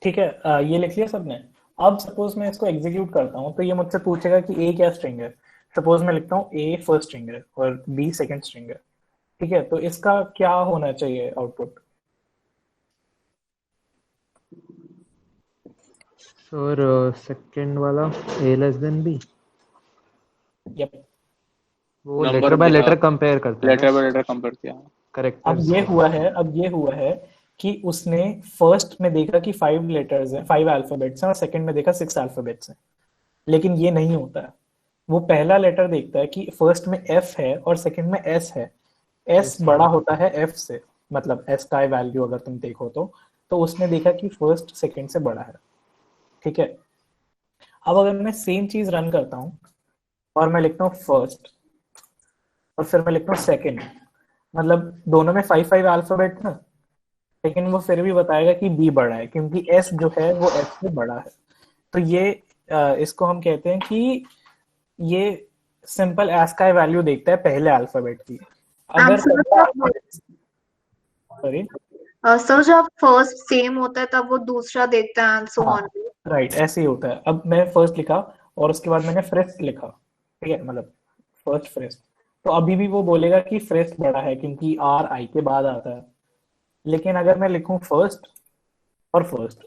A: ठीक है। ये लिख लिया सबने। अब सपोज मैं इसको एग्जीक्यूट करता हूँ तो ये मुझसे पूछेगा कि ए क्या स्ट्रिंग है। सपोज मैं लिखता हूँ ए फर्स्ट स्ट्रिंग है और बी सेकंड स्ट्रिंग है। ठीक है, तो इसका क्या होना चाहिए आउटपुट?
C: सर सेकंड वाला a less than b।
A: Yup.
C: वो लेटर बाय लेटर कंपेयर करता है।
B: लेटर बाय लेटर कंपेयर किया।
C: करेक्ट।
A: अब ये हुआ है कि उसने फर्स्ट में देखा कि 5 लेटर्स हैं, 5 अल्फाबेट्स हैं, और सेकंड में देखा 6 अल्फाबेट्स हैं। लेकिन ये नहीं होता है। वो पहला लेटर देखता है कि फर्स्ट में एफ है और सेकंड में एस है। एस बड़ा होता है एफ से, मतलब एस का वैल्यू अगर तुम देखो तो उसने देखा कि फर्स्ट सेकंड से बड़ा है। ठीक है। अब अगर मैं सेम चीज रन करता हूँ और मैं लिखता हूँ फर्स्ट और फिर मैं लिखता हूँ सेकंड, मतलब दोनों में 5 अल्फाबेट ना, लेकिन वो फिर भी बताएगा कि बी बड़ा है क्योंकि एस जो है वो एस से बड़ा है। तो ये इसको हम कहते हैं कि ये सिंपल एस का वैल्यू देखता है पहले अल्फाबेट की। अगर सॉरी
E: सर जब फर्स्ट सेम होता है तब वो दूसरा देखता है एंड सो ऑन।
A: राइट, ऐसे ही होता है। अब मैं फर्स्ट लिखा और उसके बाद मैंने फ्रेस्ट लिखा, ठीक है, मतलब फर्स्ट फ्रेस्ट, तो अभी भी वो बोलेगा कि फ्रेस्ट बड़ा है क्योंकि आर आई के बाद आता है। लेकिन अगर मैं लिखूं फर्स्ट और फर्स्ट,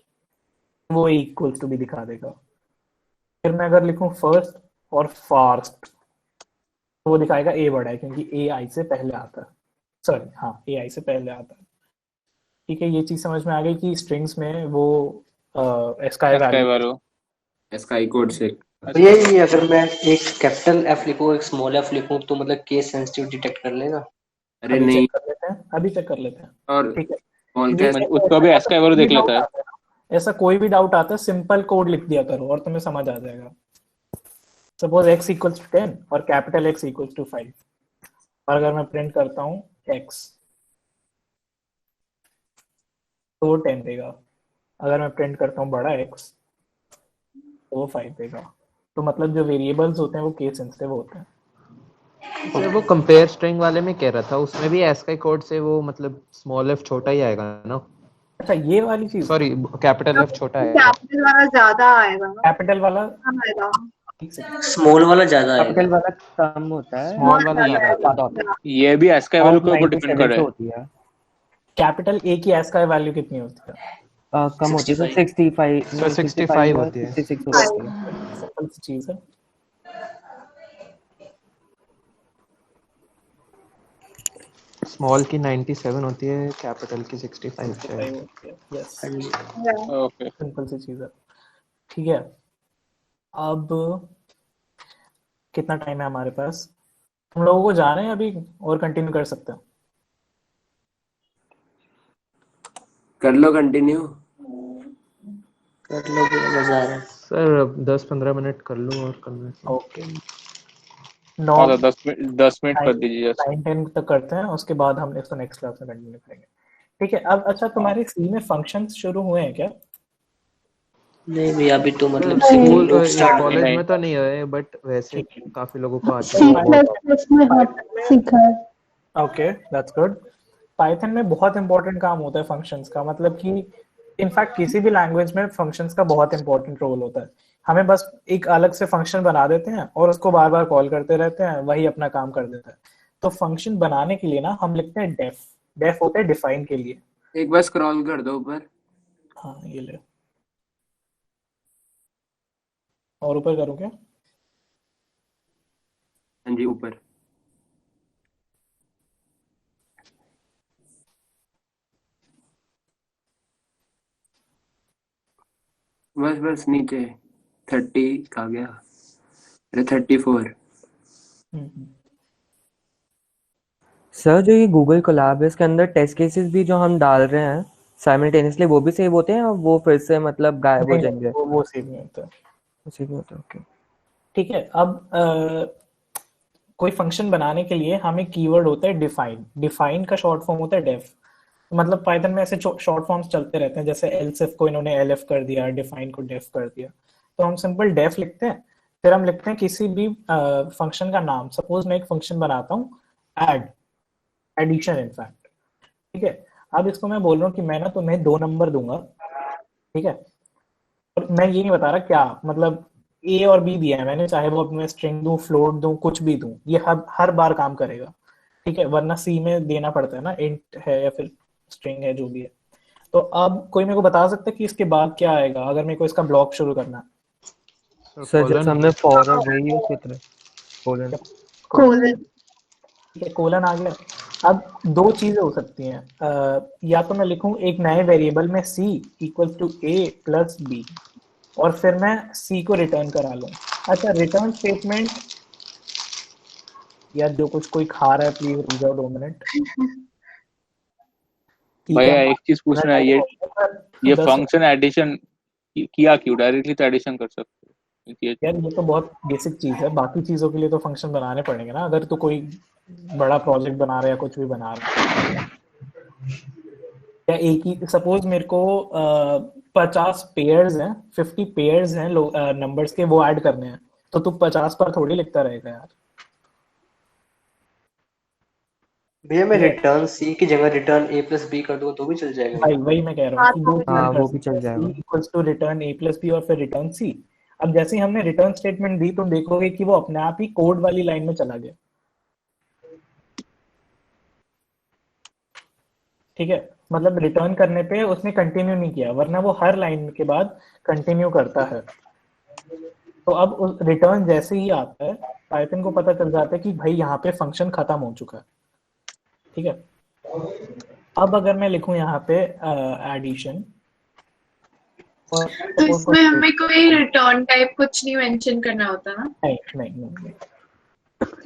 A: वो इक्वल्स टू भी दिखा देगा। फिर मैं अगर लिखूं फर्स्ट और फास्ट, तो वो दिखाएगा ए बड़ा है क्योंकि ए आई से पहले आता है। सॉरी, हाँ, ए आई से पहले आता है। ठीक है, ये चीज समझ में आ गई कि स्ट्रिंग्स में वो एस्काई
F: कोड से।
I: ये अगर मैं एक कैपिटल एफ लिखूं एक स्मॉल एफ लिखूं तो मतलब केस सेंसिटिव डिटेक्ट कर लेगा?
F: अरे नहीं,
A: अभी चेक कर लेते हैं।
F: और
A: ठीक है,
B: उसको भी एस्काई वैल्यू देख लेता है।
A: ऐसा कोई भी डाउट आता है सिंपल कोड लिख दिया करो और तुम्हें समझ आ जाएगा। सपोज x इक्वल्स टू 10 और कैपिटल X इक्वल्स टू 5, और अगर मैं प्रिंट करता हूँ x तो वो 10 देगा। अगर मैं प्रिंट करता हूँ बड़ा X तो वो 5 देगा। तो मतलब जो वेरिएबल्स होते हैं वो केस सेंसिटिव होते हैं।
C: सर वो कंपेयर स्ट्रिंग वाले में कह रहा था, उसमें भी एस्काई कोड से वो मतलब स्मॉल एफ छोटा ही आएगा ना?
A: अच्छा, ये वाली चीज,
C: सॉरी कैपिटल एफ छोटा आएगा,
E: कैपिटल वाला ज्यादा आएगा ना?
A: कैपिटल वाला
E: आएगा,
I: स्मॉल वाला ज्यादा आएगा।
D: कैपिटल वाला कम होता है,
C: स्मॉल वाला ज्यादा होता है।
B: ये भी एस्काई वैल्यू के ऊपर डिपेंड कर रहा है।
D: होती है।
A: कैपिटल ए की एस्काई वैल्यू कितनी होती है?
D: कम होती है, 65
C: होती है,
D: 66 होती है।
A: सिंपल सी चीज है।
C: स्मॉल की 97 होती है, कैपिटल की 65 है।
A: यस,
B: ओके,
A: सिंपल सी चीज है। ठीक है, अब कितना टाइम है हमारे पास? हम लोगों को जाना है अभी और कंटिन्यू कर सकते हैं?
F: कर लो कंटिन्यू।
I: कर लो, मजा आ रहा है
C: सर 10-15 मिनट कर लो और करना है।
A: ओके। 9
B: हाँ तो 10 मिनट कर दीजिए जस्ट।
A: 9-10 तक करते हैं, उसके बाद हम इसको नेक्स्ट क्लास में कंटिन्यू करेंगे। ठीक है। अब अच्छा, तुम्हारे सी में फंक्शंस शुरू हुए हैं क्या?
I: नहीं भैया अभी तो मतलब
C: स्कूल
I: सिंपल स्टार्ट हुए
C: कॉलेज
I: हैं।
C: में तो नहीं है, बट वैसे
A: ठीक है।
C: काफी लोगों को आते
K: सी
C: हैं।
K: प्लस प्लस में हाँ सीखा है।
A: Okay, that's good. पाइथन में बहुत इंपॉर्टेंट काम होता है फंक्शंस का, मतलब कि इनफैक्ट किसी भी लैंग्वेज में फंक्शंस का बहुत इंपॉर्टेंट रोल होता है। हमें बस एक अलग से फंक्शन बना देते हैं और उसको बार बार कॉल करते रहते हैं, वही अपना काम कर देता है। तो फंक्शन बनाने के लिए ना हम लिखते हैं डेफ। डेफ होता है डिफाइन के लिए।
F: एक बार स्क्रॉल कर दो ऊपर।
A: हाँ ये ले, और ऊपर करूँ क्या?
F: हाँ जी ऊपर। बस बस नीचे 30 कहाँ गया? अरे 34।
D: सर जो ये गूगल कोलैब है इसके अंदर टेस्ट केसेस भी जो हम डाल रहे हैं साइमल्टेनियसली वो भी सेव होते हैं और वो फिर से मतलब गायब हो
A: नहीं,
D: जाएंगे?
A: वो सेव नहीं होता।
D: सेव नहीं होता, ओके।
A: ठीक है। अब कोई फंक्शन बनाने के लिए हमें कीवर्ड होता है डिफाइन। डिफाइन का शॉर्ट फॉर्म होता है डेफ। मतलब पाइथन में ऐसे शॉर्ट फॉर्म्स चलते रहते हैं, जैसे एलसिफ को इन्होंने एलएफ कर दिया, डिफाइन को डेफ कर दिया। तो हम सिंपल डेफ लिखते हैं, फिर हम लिखते हैं किसी भी फंक्शन का नाम। सपोज मैं एक फंक्शन बनाता हूँ ऐड, एडिशन इनफैक्ट। ठीक है। अब इसको मैं बोल रहा हूँ कि मैं ना तुम्हें 2 नंबर दूंगा, ठीक है, और मैं ये नहीं बता रहा क्या, मतलब ए और बी दिया है मैंने, चाहे वो अपने स्ट्रिंग दूं, फ्लोट दूं, कुछ भी दूं, ये हर बार काम करेगा। ठीक है, वरना सी में देना पड़ता है ना, इंट है या फिर स्ट्रिंग है, जो भी है। तो अब कोई मेरे को बता सकता है कि इसके बाद क्या आएगा अगर मेरे को इसका ब्लॉक शुरू करना है?
D: सर जैसे हमने फॉर और वही यूज किया था, कोलन।
E: कोलन।
A: ठीक है, कोलन आ गया। अब 2 चीजें हो सकती हैं, या तो मैं लिखूं एक नए वेरिएबल में c equal to a plus b, और फिर मैं c को रिटर्न करा लूं। अच्छा, रिटर्न स्टेटमेंट, या जो कुछ कोई खा रहा है प्लीज रुक जाओ 2 मिनट।
B: भैया एक चीज पूछना है, ये फंक्शन एडिशन किया क्यों? डायरेक्टली तो एडिशन कर सकते हो।
A: यार ये तो बहुत बेसिक चीज है, बाकी चीजों के लिए तो फंक्शन बनाने पड़ेंगे ना, अगर तो कोई बड़ा प्रोजेक्ट बना रहा है या कुछ भी बना रहा है। या एक ही सपोज मेरे को 50 पेयर्स हैं, 50 पेयर्स हैं नंबर्स के, वो ऐड करने हैं, तो तू 50 पर थोड़ी लिखता रहेगा यार।
I: भैया मैं रिटर्न सी की जगह रिटर्न ए प्लस बी कर दूंगा तो भी चल जाएगा?
A: भाई वही मैं कह रहा हूँ कि 2
D: हाँ
A: चीजें
D: वो भी चल जाएगा।
A: Equals to return a plus b और फिर रिटर्न सी। अब जैसे ही हमने रिटर्न स्टेटमेंट दी, तुम देखोगे कि वो अपने आप ही कोड वाली लाइन में चला गया। ठीक है, मतलब रिटर्न करने पे उसने कंटिन्यू नहीं किया, वरना वो हर लाइन के बाद कंटिन्यू करता है। तो अब उस रिटर्न जैसे ही आता है, पाइथन को पता चल जाता है कि भाई यहाँ पे फंक्शन खत्म हो चुका है। ठीक है। अब अगर मैं लिखूं यहाँ पे एडिशन,
E: तो इसमें हमें कोई रिटर्न टाइप कुछ नहीं मेंशन करना होता ना?
A: नहीं नहीं नहीं,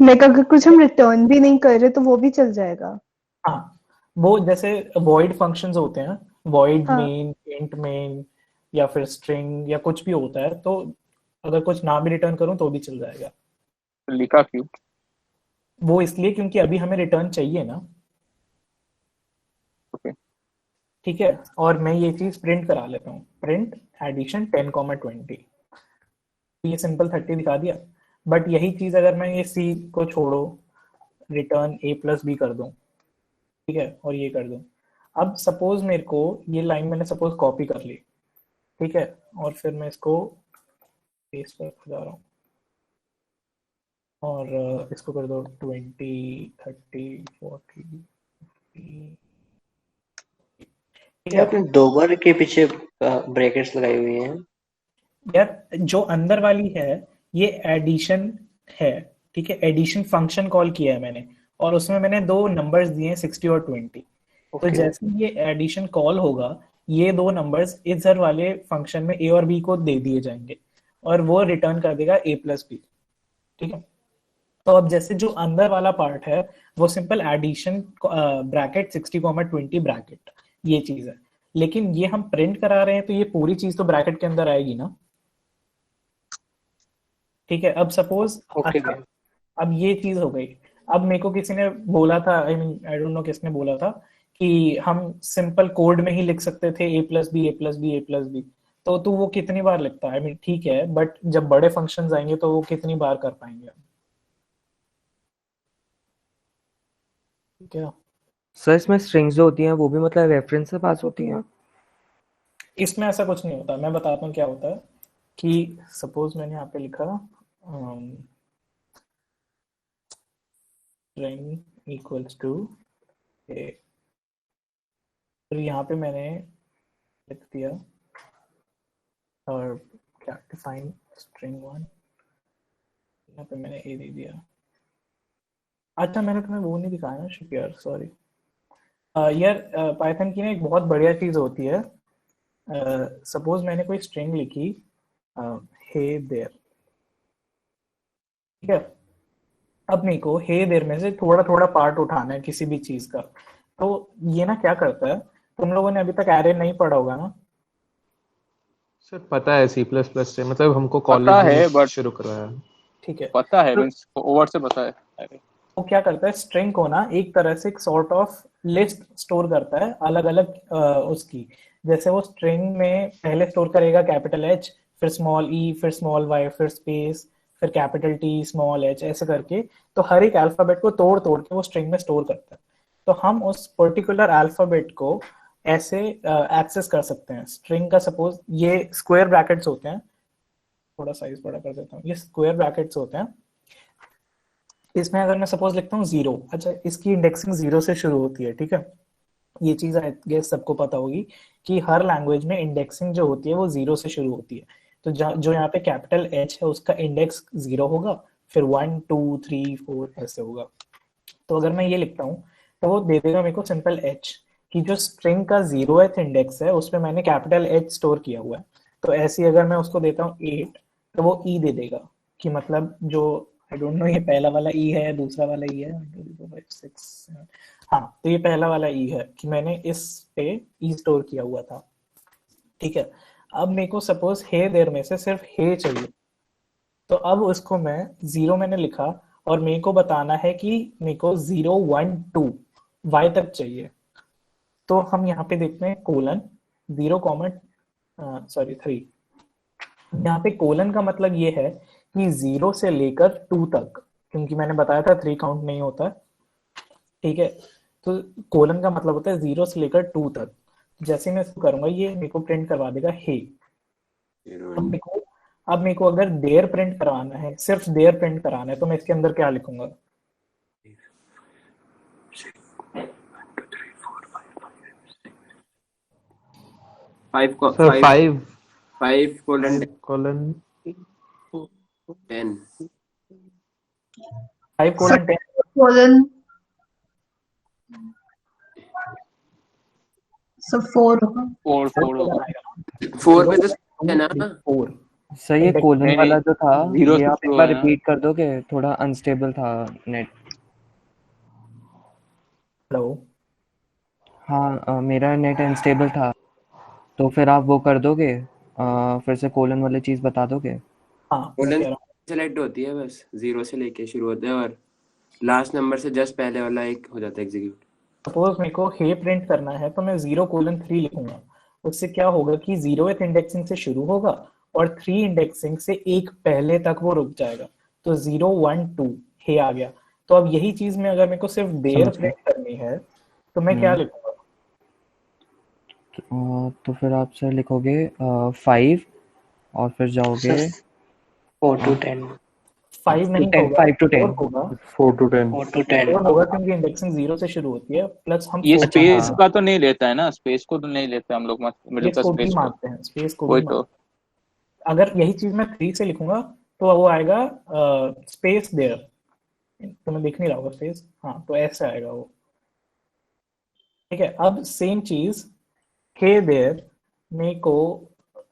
K: लाइक अगर कुछ हम रिटर्न भी नहीं कर रहे तो वो भी चल जाएगा?
A: हाँ, वो जैसे void फंक्शंस होते हैं, void
K: हाँ।
A: main, int main या फिर string या कुछ भी होता है, तो अगर कुछ ना भी रिटर्न करूं तो भी चल जाएगा।
B: लिखा क्यों?
A: वो इसलिए क्योंकि अभी हमें रिटर्न चाहिए ना।
B: ओके।
A: ठीक है, और मैं ये चीज प्रिंट करा लेता हूँ, प्रिंट एडिशन 10,20। ये सिंपल 30 दिखा दिया, बट यही चीज अगर मैं ये सी को छोड़ो, रिटर्न ए प्लस बी कर दूं, ठीक है, और ये कर दूं। अब सपोज मेरे को ये लाइन मैंने सपोज कॉपी कर ली, ठीक है, और फिर मैं इसको पेस्ट पर जा रहा हूँ और इसको कर दो 20, 30, 40, 50।
I: आपने 2 बार के पीछे ब्रैकेट्स लगाई हुई हैं।
A: यार जो अंदर वाली है ये एडिशन है, ठीक है, एडिशन फंक्शन कॉल किया है मैंने, और उसमें मैंने 2 नंबर्स दिए हैं 60 और 20। तो जैसे ये एडिशन कॉल होगा, ये 2 नंबर्स इधर वाले फंक्शन में ए और बी को दे दिए जाएंगे और वो रिटर्न कर देगा ए प्लस बी। ठीक है, तो अब जैसे जो अंदर वाला पार्ट है वो सिंपल एडिशन ब्रैकेट 60,20 ब्रैकेट, ये चीज है, लेकिन ये हम प्रिंट करा रहे हैं तो ये पूरी चीज तो ब्रैकेट के अंदर आएगी ना। ठीक है, अब सपोज अब ये चीज हो गई। अब मेरे को किसी ने बोला था, I mean I don't know किसने बोला था कि हम सिंपल कोड में ही लिख सकते थे a plus b, a plus b, a plus b. तो वो कितनी बार लिखता है? आई मीन ठीक है, बट जब बड़े फंक्शंस आएंगे तो वो कितनी बार कर पाएंगे? क्या
D: सर इसमें स्ट्रिंग्स जो होती हैं वो भी मतलब रेफरेंस से पास होती हैं?
A: इसमें ऐसा कुछ नहीं होता। मैं बताता हूँ क्या होता है कि सपोज मैंने यहाँ पे लिखा string equals to a, फिर यहाँ पे मैंने लिख दिया और क्या डिफाइन स्ट्रिंग वन, यहाँ पे मैंने a दे दिया। अच्छा मैंने तुम्हें वो नहीं दिखाया ना शुक्रिया, सॉरी यार। पाइथन की ना एक बहुत बढ़िया चीज होती है। सपोज मैंने कोई स्ट्रिंग लिखी हे देयर, ठीक है। अब मेरे को हे देयर में से थोड़ा थोड़ा पार्ट उठाना है किसी भी चीज का। तो ये ना क्या करता है, तुम लोगों ने अभी तक एरे नहीं पढ़ा होगा ना?
C: सर पता है C++ से, मतलब हमको
B: पता
C: कॉलेज
B: है
C: में
B: बट
C: शुरू करवाया।
A: ठीक है,
B: पता है
A: तो
B: मीन्स ओवर से पता है।
A: वो क्या करता है, स्ट्रिंग को ना एक तरह से एक सॉर्ट ऑफ लिस्ट स्टोर करता है अलग अलग उसकी। जैसे वो स्ट्रिंग में पहले स्टोर करेगा कैपिटल एच, फिर स्मॉल ई, फिर स्मॉल वाई, फिर स्पेस, फिर कैपिटल टी, स्मॉल एच, ऐसे करके। तो हर एक अल्फाबेट को तोड़ तोड़ के वो स्ट्रिंग में स्टोर करता है। तो हम उस पर्टिकुलर अल्फाबेट को ऐसे एक्सेस कर सकते हैं स्ट्रिंग का। सपोज ये स्क्वायर ब्रैकेट्स होते हैं, थोड़ा साइज बड़ा कर देता हूँ, ये स्क्वायर ब्रैकेट्स होते हैं। इसमें अगर मैं सपोज लिखता हूँ 0, अच्छा इसकी इंडेक्सिंग 0 से शुरू होती है, ठीक है। ये चीज आई गेस सबको पता होगी कि हर लैंग्वेज में इंडेक्सिंग जो होती है वो 0 से शुरू होती है। तो जो यहाँ पे कैपिटल एच है उसका इंडेक्स 0 होगा, फिर 1 2 3 4 ऐसे होगा। तो अगर मैं ये लिखता हूँ तो वो दे देगा मेरे को सिंपल एच, कि जो स्ट्रिंग का 0th इंडेक्स है उसमें मैंने कैपिटल एच स्टोर किया हुआ है। तो ऐसे अगर मैं उसको देता हूँ 8 तो वो ई दे देगा, कि मतलब जो आई डोंट नो ये पहला वाला ई है या दूसरा वाला ई है, 1 2 3 4 5 6 7, हाँ तो ये पहला वाला ई है कि मैंने इस पे ई स्टोर किया हुआ था, ठीक है। अब मेरे को सपोज हे देयर में से सिर्फ हे चाहिए। तो अब उसको मैं 0 मैंने लिखा और मेरे को बताना है कि मेरे को 0 1 2 y तक चाहिए। तो हम यहाँ पे देखते हैं कोलन 0 सॉरी 3। यहाँ पे कोलन का मतलब ये है कि 0 से लेकर 2 तक, क्योंकि मैंने बताया था 3 काउंट नहीं होता, ठीक है। तो कोलन का मतलब होता है 0 से लेकर 2 तक। जैसे मैं इसको करूंगा ये मेरे को प्रिंट करवा देगा हे। अब मेरे को अगर देयर प्रिंट करवाना है, सिर्फ देयर प्रिंट कराना है, तो मैं इसके अंदर क्या लिखूंगा?
C: सर 5
F: 5:10
C: कोलन
A: 5:10
E: कोलन सो 4 होगा।
F: 4 पे तो है ना।
A: 4
D: सर ये कोलन
B: नहीं,
D: वाला जो था
B: zero
D: ये
B: से
D: आप एक
B: शुरू
D: बार
B: है ना।
D: रिपीट कर दोगे? थोड़ा अनस्टेबल था नेट।
A: हेलो,
D: हाँ मेरा नेट अनस्टेबल था, तो फिर आप वो कर दोगे, फिर से कोलन वाली चीज बता दोगे?
A: हाँ मैं
F: कोलन
A: कह रहा हूँ
F: सेलेक्ट होती है, बस 0 से लेके शुरू होता है और लास्ट नंबर से जस्ट पहले वाला एक हो जाता है एग्जीक्यूट।
A: सपोज मेरे को हे प्रिंट करना है तो मैं 0:3 लिखूंगा। उससे क्या होगा कि 0th इंडेक्सिंग से शुरू होगा और 3 इंडेक्सिंग से एक पहले तक वो रुक जाएगा। तो 0 1 2 हे आ गया। तो अब यही चीज में अगर मेरे को सिर्फ देर
D: समझ गया।
A: प्रिंट करनी है तो मैं क्या लिखूंगा?
D: तो फिर आप सर लिखोगे 5 और फिर जाओगे
I: 4 to 10
A: 5 नहीं
D: 10,
A: होगा,
D: 5 to 10
A: 4 होगा।
C: 4 to 10
I: 4 to 10
A: 4 होगा क्योंकि इंडेक्सिंग 0 से शुरू होती है, प्लस हम
B: ये
A: 4
B: स्पेस
D: हाँ।
B: का तो नहीं लेता है ना, स्पेस को तो नहीं लेते हम लोग, मिडिल
A: स्पेस
B: का
A: को भी
B: स्पेस को।
A: मारते हैं, स्पेस को
B: वही
A: भी
B: तो।
A: मारते हैं। अगर यही चीज मैं 3 से लिखूंगा तो वो आएगा स्पेस देयर। तुम्हें दिख नहीं रहा होगा स्पेस, हाँ तो ऐसे आएगा वो, ठीक है। अब सेम चीज हे देयर मेरे को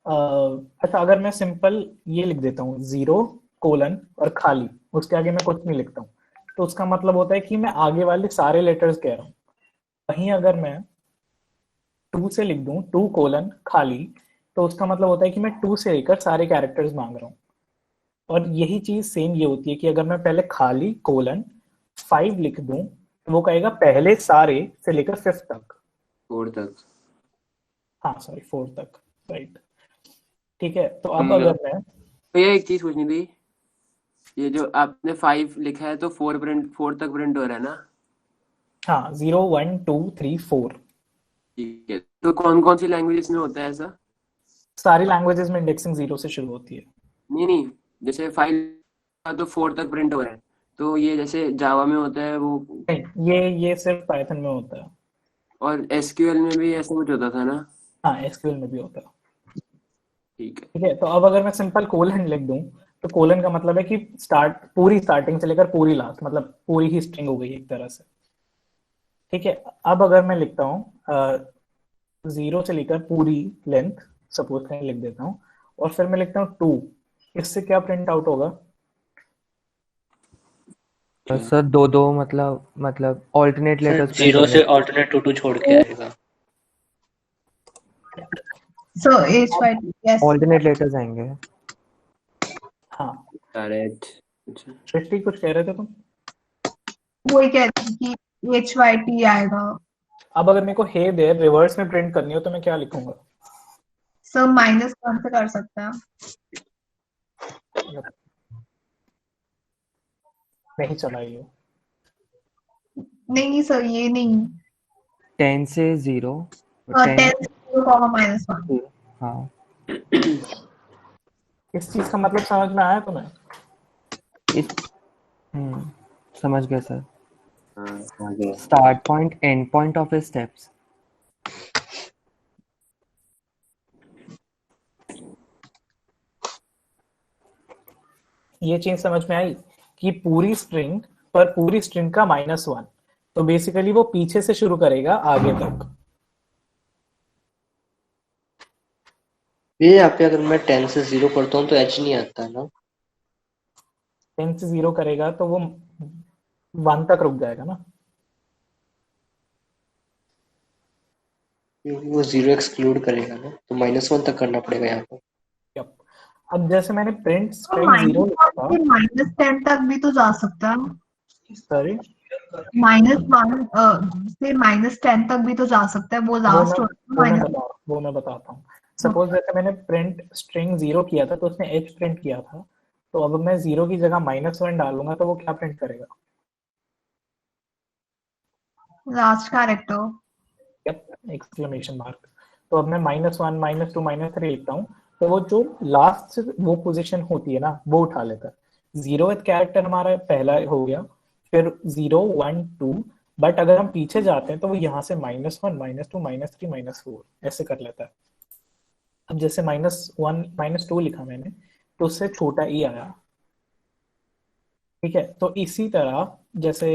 A: अच्छा अगर मैं सिंपल ये लिख देता हूँ 0 कोलन और खाली, उसके आगे मैं कुछ नहीं लिखता हूँ, तो उसका मतलब होता है कि मैं आगे वाले सारे लेटर्स कह रहा हूँ। वहीं अगर मैं 2 से लिख दूं 2 कोलन खाली, तो उसका मतलब होता है कि मैं 2 से लेकर सारे कैरेक्टर्स मांग रहा हूँ। और यही चीज सेम ये होती है कि अगर मैं पहले खाली कोलन 5 लिख दूं तो वो कहेगा पहले सारे से लेकर 5 तक,
F: 4 तक।
A: हाँ सॉरी 4 तक, राइट। ठीक है, तो अब
F: हम
A: अगर
F: लोग
A: मैं
F: तो ये एक चीज पूछनी थी, ये जो आपने 5 लिखा है तो 4 तक प्रिंट हो रहा है ना?
A: हाँ 0 1 2 3 4
F: ठीक है, तो कौन कौन सी लैंग्वेजेस में होता है ऐसा?
A: सारी लैंग्वेजेस में इंडेक्सिंग 0 से शुरू होती है।
F: नहीं, जैसे 5 तो 4 तक प्रिंट हो रहा है, तो ये जैसे जावा में होता है वो,
A: नहीं, ये सिर्फ पाइथन में होता है।
F: और एसक्यूएल में भी ऐसा कुछ होता था ना?
A: हाँ एसक्यूएल में भी होता है।
F: ठीक है।
A: ठीक है, तो अब अगर मैं सिंपल कोलन लिख दूं तो कोलन का मतलब है कि पूरी स्टार्टिंग से लेकर पूरी लास्ट, मतलब पूरी ही स्ट्रिंग हो गई एक तरह से। ठीक है, अब अगर मैं लिखता हूँ 0 से लेकर पूरी लेंथ, सपोज करें लिख देता हूँ, और फिर मैं लिखता हूँ 2, इससे क्या प्रिंट आउट होगा?
D: सर दो दो मतलब ऑल्टरनेट
I: सर
D: लेटर्स प्रिंट
I: 0 से
D: होंगे।
I: ऑल्टरनेट टू छोड़ के आएगा।
E: So HYT, yes.
D: Alternate letters आएंगे।
A: हाँ
F: करेक्ट। अच्छा,
A: सृष्टि कुछ कह रहे थे तुम?
E: वही कहती हूँ कि HYT आएगा।
A: अब अगर मेरे को हे देयर रिवर्स में प्रिंट करनी हो तो मैं क्या लिखूंगा?
E: सर -1 से कर सकते हैं।
A: नहीं चला ये।
E: नहीं सर, ये नहीं।
D: 10 से 0
E: 10
D: 10
E: 0, -1।
D: हाँ
A: इस चीज का मतलब समझ में आया तुम्हें?
D: इस समझ गए सर।
F: हाँ आगे।
D: Start point and point of steps.
A: ये चीज समझ में आई कि पूरी स्ट्रिंग पर पूरी स्ट्रिंग का -1, तो बेसिकली वो पीछे से शुरू करेगा आगे तक।
I: ये यहाँ पे अगर मैं 10 से 0 करता हूँ तो एच नहीं आता ना?
A: 10 से 0 करेगा तो वो 1 तक रुक जाएगा ना।
I: क्योंकि वो 0 एक्सक्लूड करेगा ना, तो -1 तक करना पड़ेगा यहाँ पे।
A: Yup. अब जैसे मैंने प्रिंट
E: तो
A: स्ट्रिंग 0 लिखा था,
E: -10 तक भी तो जा सकता है।
A: सॉरी
E: -1 से -10 तक भी तो जा सकता है, वो लास्ट
A: वो मैं बताता हूँ। सपोज जैसे मैंने प्रिंट स्ट्रिंग 0 किया था तो उसने एच प्रिंट किया था, तो अब मैं 0 की जगह -1 डालूंगा तो वो क्या प्रिंट करेगा?
E: Last character.
A: Exclamation mark. तो अब मैं -1 -2 -3 लिखता हूँ, तो वो जो लास्ट वो पोजीशन होती है ना वो उठा लेता है। 0th कैरेक्टर हमारा पहला हो गया, फिर 0 1 2, बट अगर हम पीछे जाते हैं तो वो यहाँ से -1 -2 -3 -4 ऐसे कर लेता है। अब जैसे -1 -2 लिखा मैंने तो उससे छोटा ई आया। ठीक है, तो इसी तरह जैसे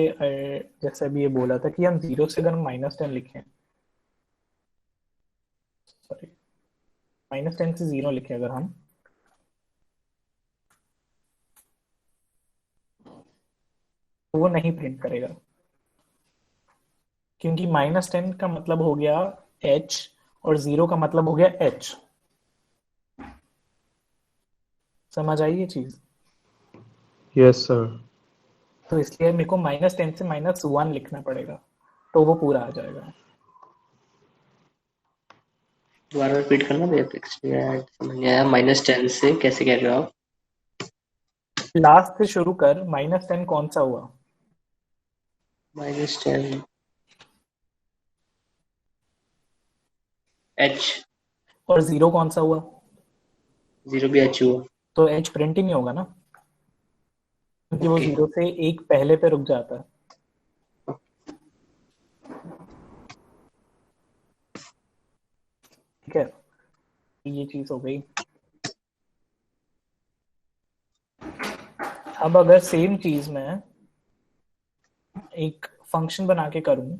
A: जैसे अभी ये बोला था कि हम 0 से अगर -10 लिखें, सॉरी -10 से 0 लिखे अगर हम, तो वो नहीं प्रिंट करेगा, क्योंकि -10 का मतलब हो गया h और 0 का मतलब हो गया h। समझ आई ये चीज?
C: Yes sir.
A: तो इसलिए मेरे को -10 से -1 लिखना पड़ेगा तो वो पूरा आ जाएगा।
I: दोबारा रिपीट करना भैया, समझ नहीं आया। -10 से कैसे कह रहे हो आप?
A: लास्ट से शुरू कर, -10 कौन सा हुआ?
I: -10 h।
A: और 0 कौन सा हुआ?
I: 0 भी h हुआ।
A: तो h प्रिंट ही नहीं होगा ना, क्योंकि वो
I: ओके।
A: 0 से एक पहले पे रुक जाता है। ठीक है, ये चीज हो गई। अब अगर सेम चीज मैं एक फंक्शन बना के करूं,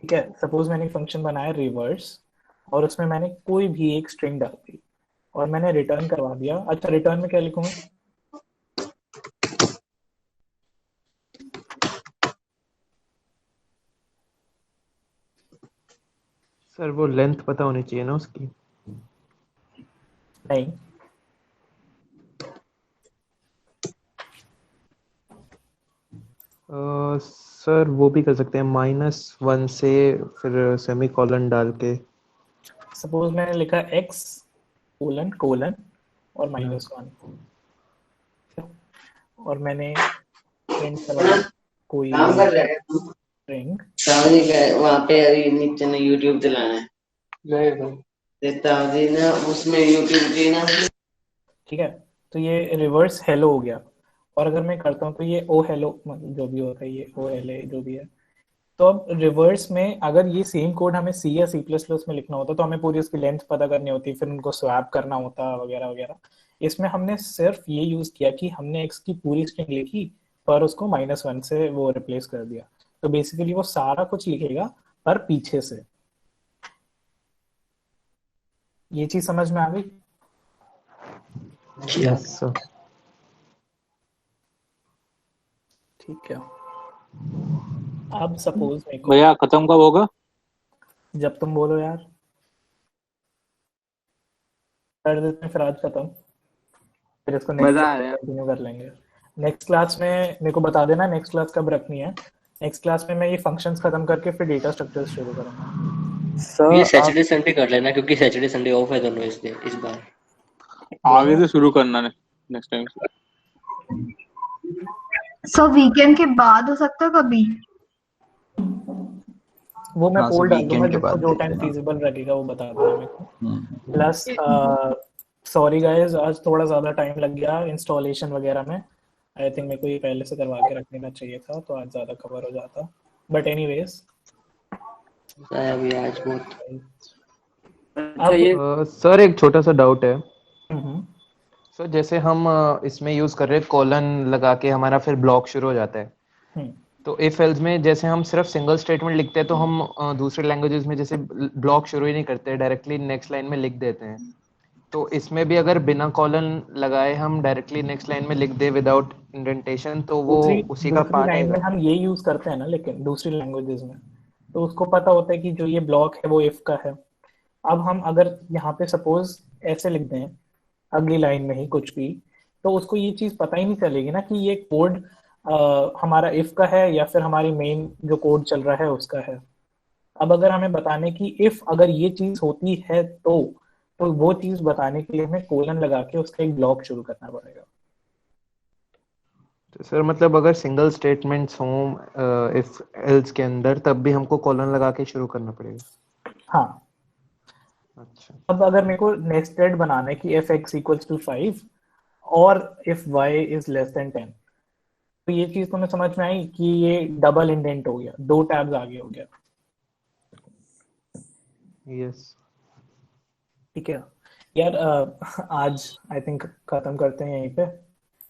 A: ठीक है, सपोज मैंने एक फंक्शन बनाया रिवर्स, और उसमें मैंने कोई भी एक स्ट्रिंग डाल दी और मैंने रिटर्न करवा दिया। अच्छा, रिटर्न में क्या लिखूंगा?
C: सर वो लेंथ पता होनी चाहिए ना उसकी।
A: नहीं,
C: सर वो भी कर सकते हैं -1 से फिर सेमी कॉलन डाल के।
A: सपोज मैंने लिखा x कोलन कोलन और -1 और मैंने प्रिंट करवाया कोई
L: काम कर रहा है तू
A: स्ट्रिंग
L: सामने का वहाँ पे अभी नीचे ना यूट्यूब चलाना है देता हूँ ना उसमें यूट्यूब की ना
A: ठीक है। तो ये रिवर्स हेलो हो गया और अगर मैं करता हूँ तो ये ओ हेलो जो भी होता है ये ओ एल ए जो भी है। तो अब रिवर्स में अगर ये सेम कोड हमें सी या C++ में लिखना होता तो हमें पूरी उसकी लेंथ पता करनी होती, फिर उनको स्वैप करना होता वगैरह वगैरह। इसमें हमने सिर्फ ये यूज किया कि हमने x की पूरी स्ट्रिंग लिखी पर उसको -1 से वो रिप्लेस कर दिया। तो बेसिकली वो सारा कुछ लिखेगा पर पीछे से। ये चीज समझ में आ गई?
C: Yes sir.
A: ठीक है। अब सपोज मेरे को
B: भैया खत्म कब होगा?
A: जब तुम बोलो यार कर देते हैं फिर आज खत्म, फिर इसको नेक्स्ट
F: मजा आ रहा है।
A: कंटिन्यू कर लेंगे। नेक्स्ट क्लास में मेरे को बता देना नेक्स्ट क्लास कब रखनी है। नेक्स्ट क्लास में मैं ये फंक्शंस खत्म करके फिर डेटा स्ट्रक्चर्स शुरू करूंगा।
I: ये
D: सर
I: सैटरडे संडे कर लेना क्योंकि सैटरडे संडे ऑफ है दोनों इस बार।
B: आगे से शुरू करना है नेक्स्ट टाइम से।
E: सो वीकेंड के बाद हो सकता है कभी?
A: वो मैं
J: हाँ, so
A: पोल डाल दूंगा
J: weekend के
A: जिसको
J: बाद
A: जो
J: देख
A: टाइम
J: लेना।
A: फीजिबल लगेगा वो बता देना मेरे को। प्लस सॉरी गाइस आज थोड़ा ज्यादा टाइम लग गया इंस्टॉलेशन वगैरह में। आई थिंक मेरे को ये पहले से करवा के रख लेना चाहिए था तो आज ज्यादा कवर हो जाता। बट एनीवेज
I: अभी आज बहुत
F: अच्छा ये
C: सर एक छोटा सा डाउट है।
A: हम्म,
C: सर जैसे हम इसमें यूज कर रहे हैं कोलन लगा के हमारा फिर ब्लॉक शुरू हो जाता है।
A: हम्म,
C: तो इफ एल्स में जैसे हम सिर्फ सिंगल स्टेटमेंट लिखते हैं तो हम दूसरे लैंग्वेजेस में जैसे ब्लॉक शुरू ही नहीं करते, डायरेक्टली नेक्स्ट लाइन में लिख देते हैं। तो इसमें भी अगर बिना कॉलन लगाए हम डायरेक्टली नेक्स्ट लाइन में लिख दे विदाउट इंडेंटेशन तो वो
A: दूसरी
C: उसी का
A: दूसरी
C: पार्ट
A: लाइन में
C: आएगा।
A: हम ये यूज करते हैं ना, लेकिन दूसरी लैंग्वेजेस में तो उसको पता होता है कि जो ये ब्लॉक है वो इफ का है। अब हम अगर यहाँ पे सपोज ऐसे लिख दें अगली लाइन में ही कुछ भी, तो उसको ये चीज पता ही नहीं चलेगी ना कि ये कोड हमारा इफ का है या फिर हमारी मेन जो कोड चल रहा है उसका है। अब अगर हमें बताने की इफ अगर ये चीज होती है तो वो चीज बताने के लिए हमें कोलन लगा के उसका एक ब्लॉक शुरू करना पड़ेगा।
C: तो सर मतलब अगर सिंगल स्टेटमेंट्स हों इफ एल्स के अंदर तब भी हमको कॉलन लगा के शुरू करना पड़ेगा।
A: हाँ।
C: अच्छा।
A: अब अगर मेरे को नेस्टेड बनाना है कि if x equals to 5 और if y is less than 10 तो ये चीज तुम्हें समझ में आई कि ये डबल इंडेंट हो गया, 2 टैब्स आगे हो गया।
C: यस।
A: ठीक है यार आज आई थिंक खत्म करते हैं यहीं पे।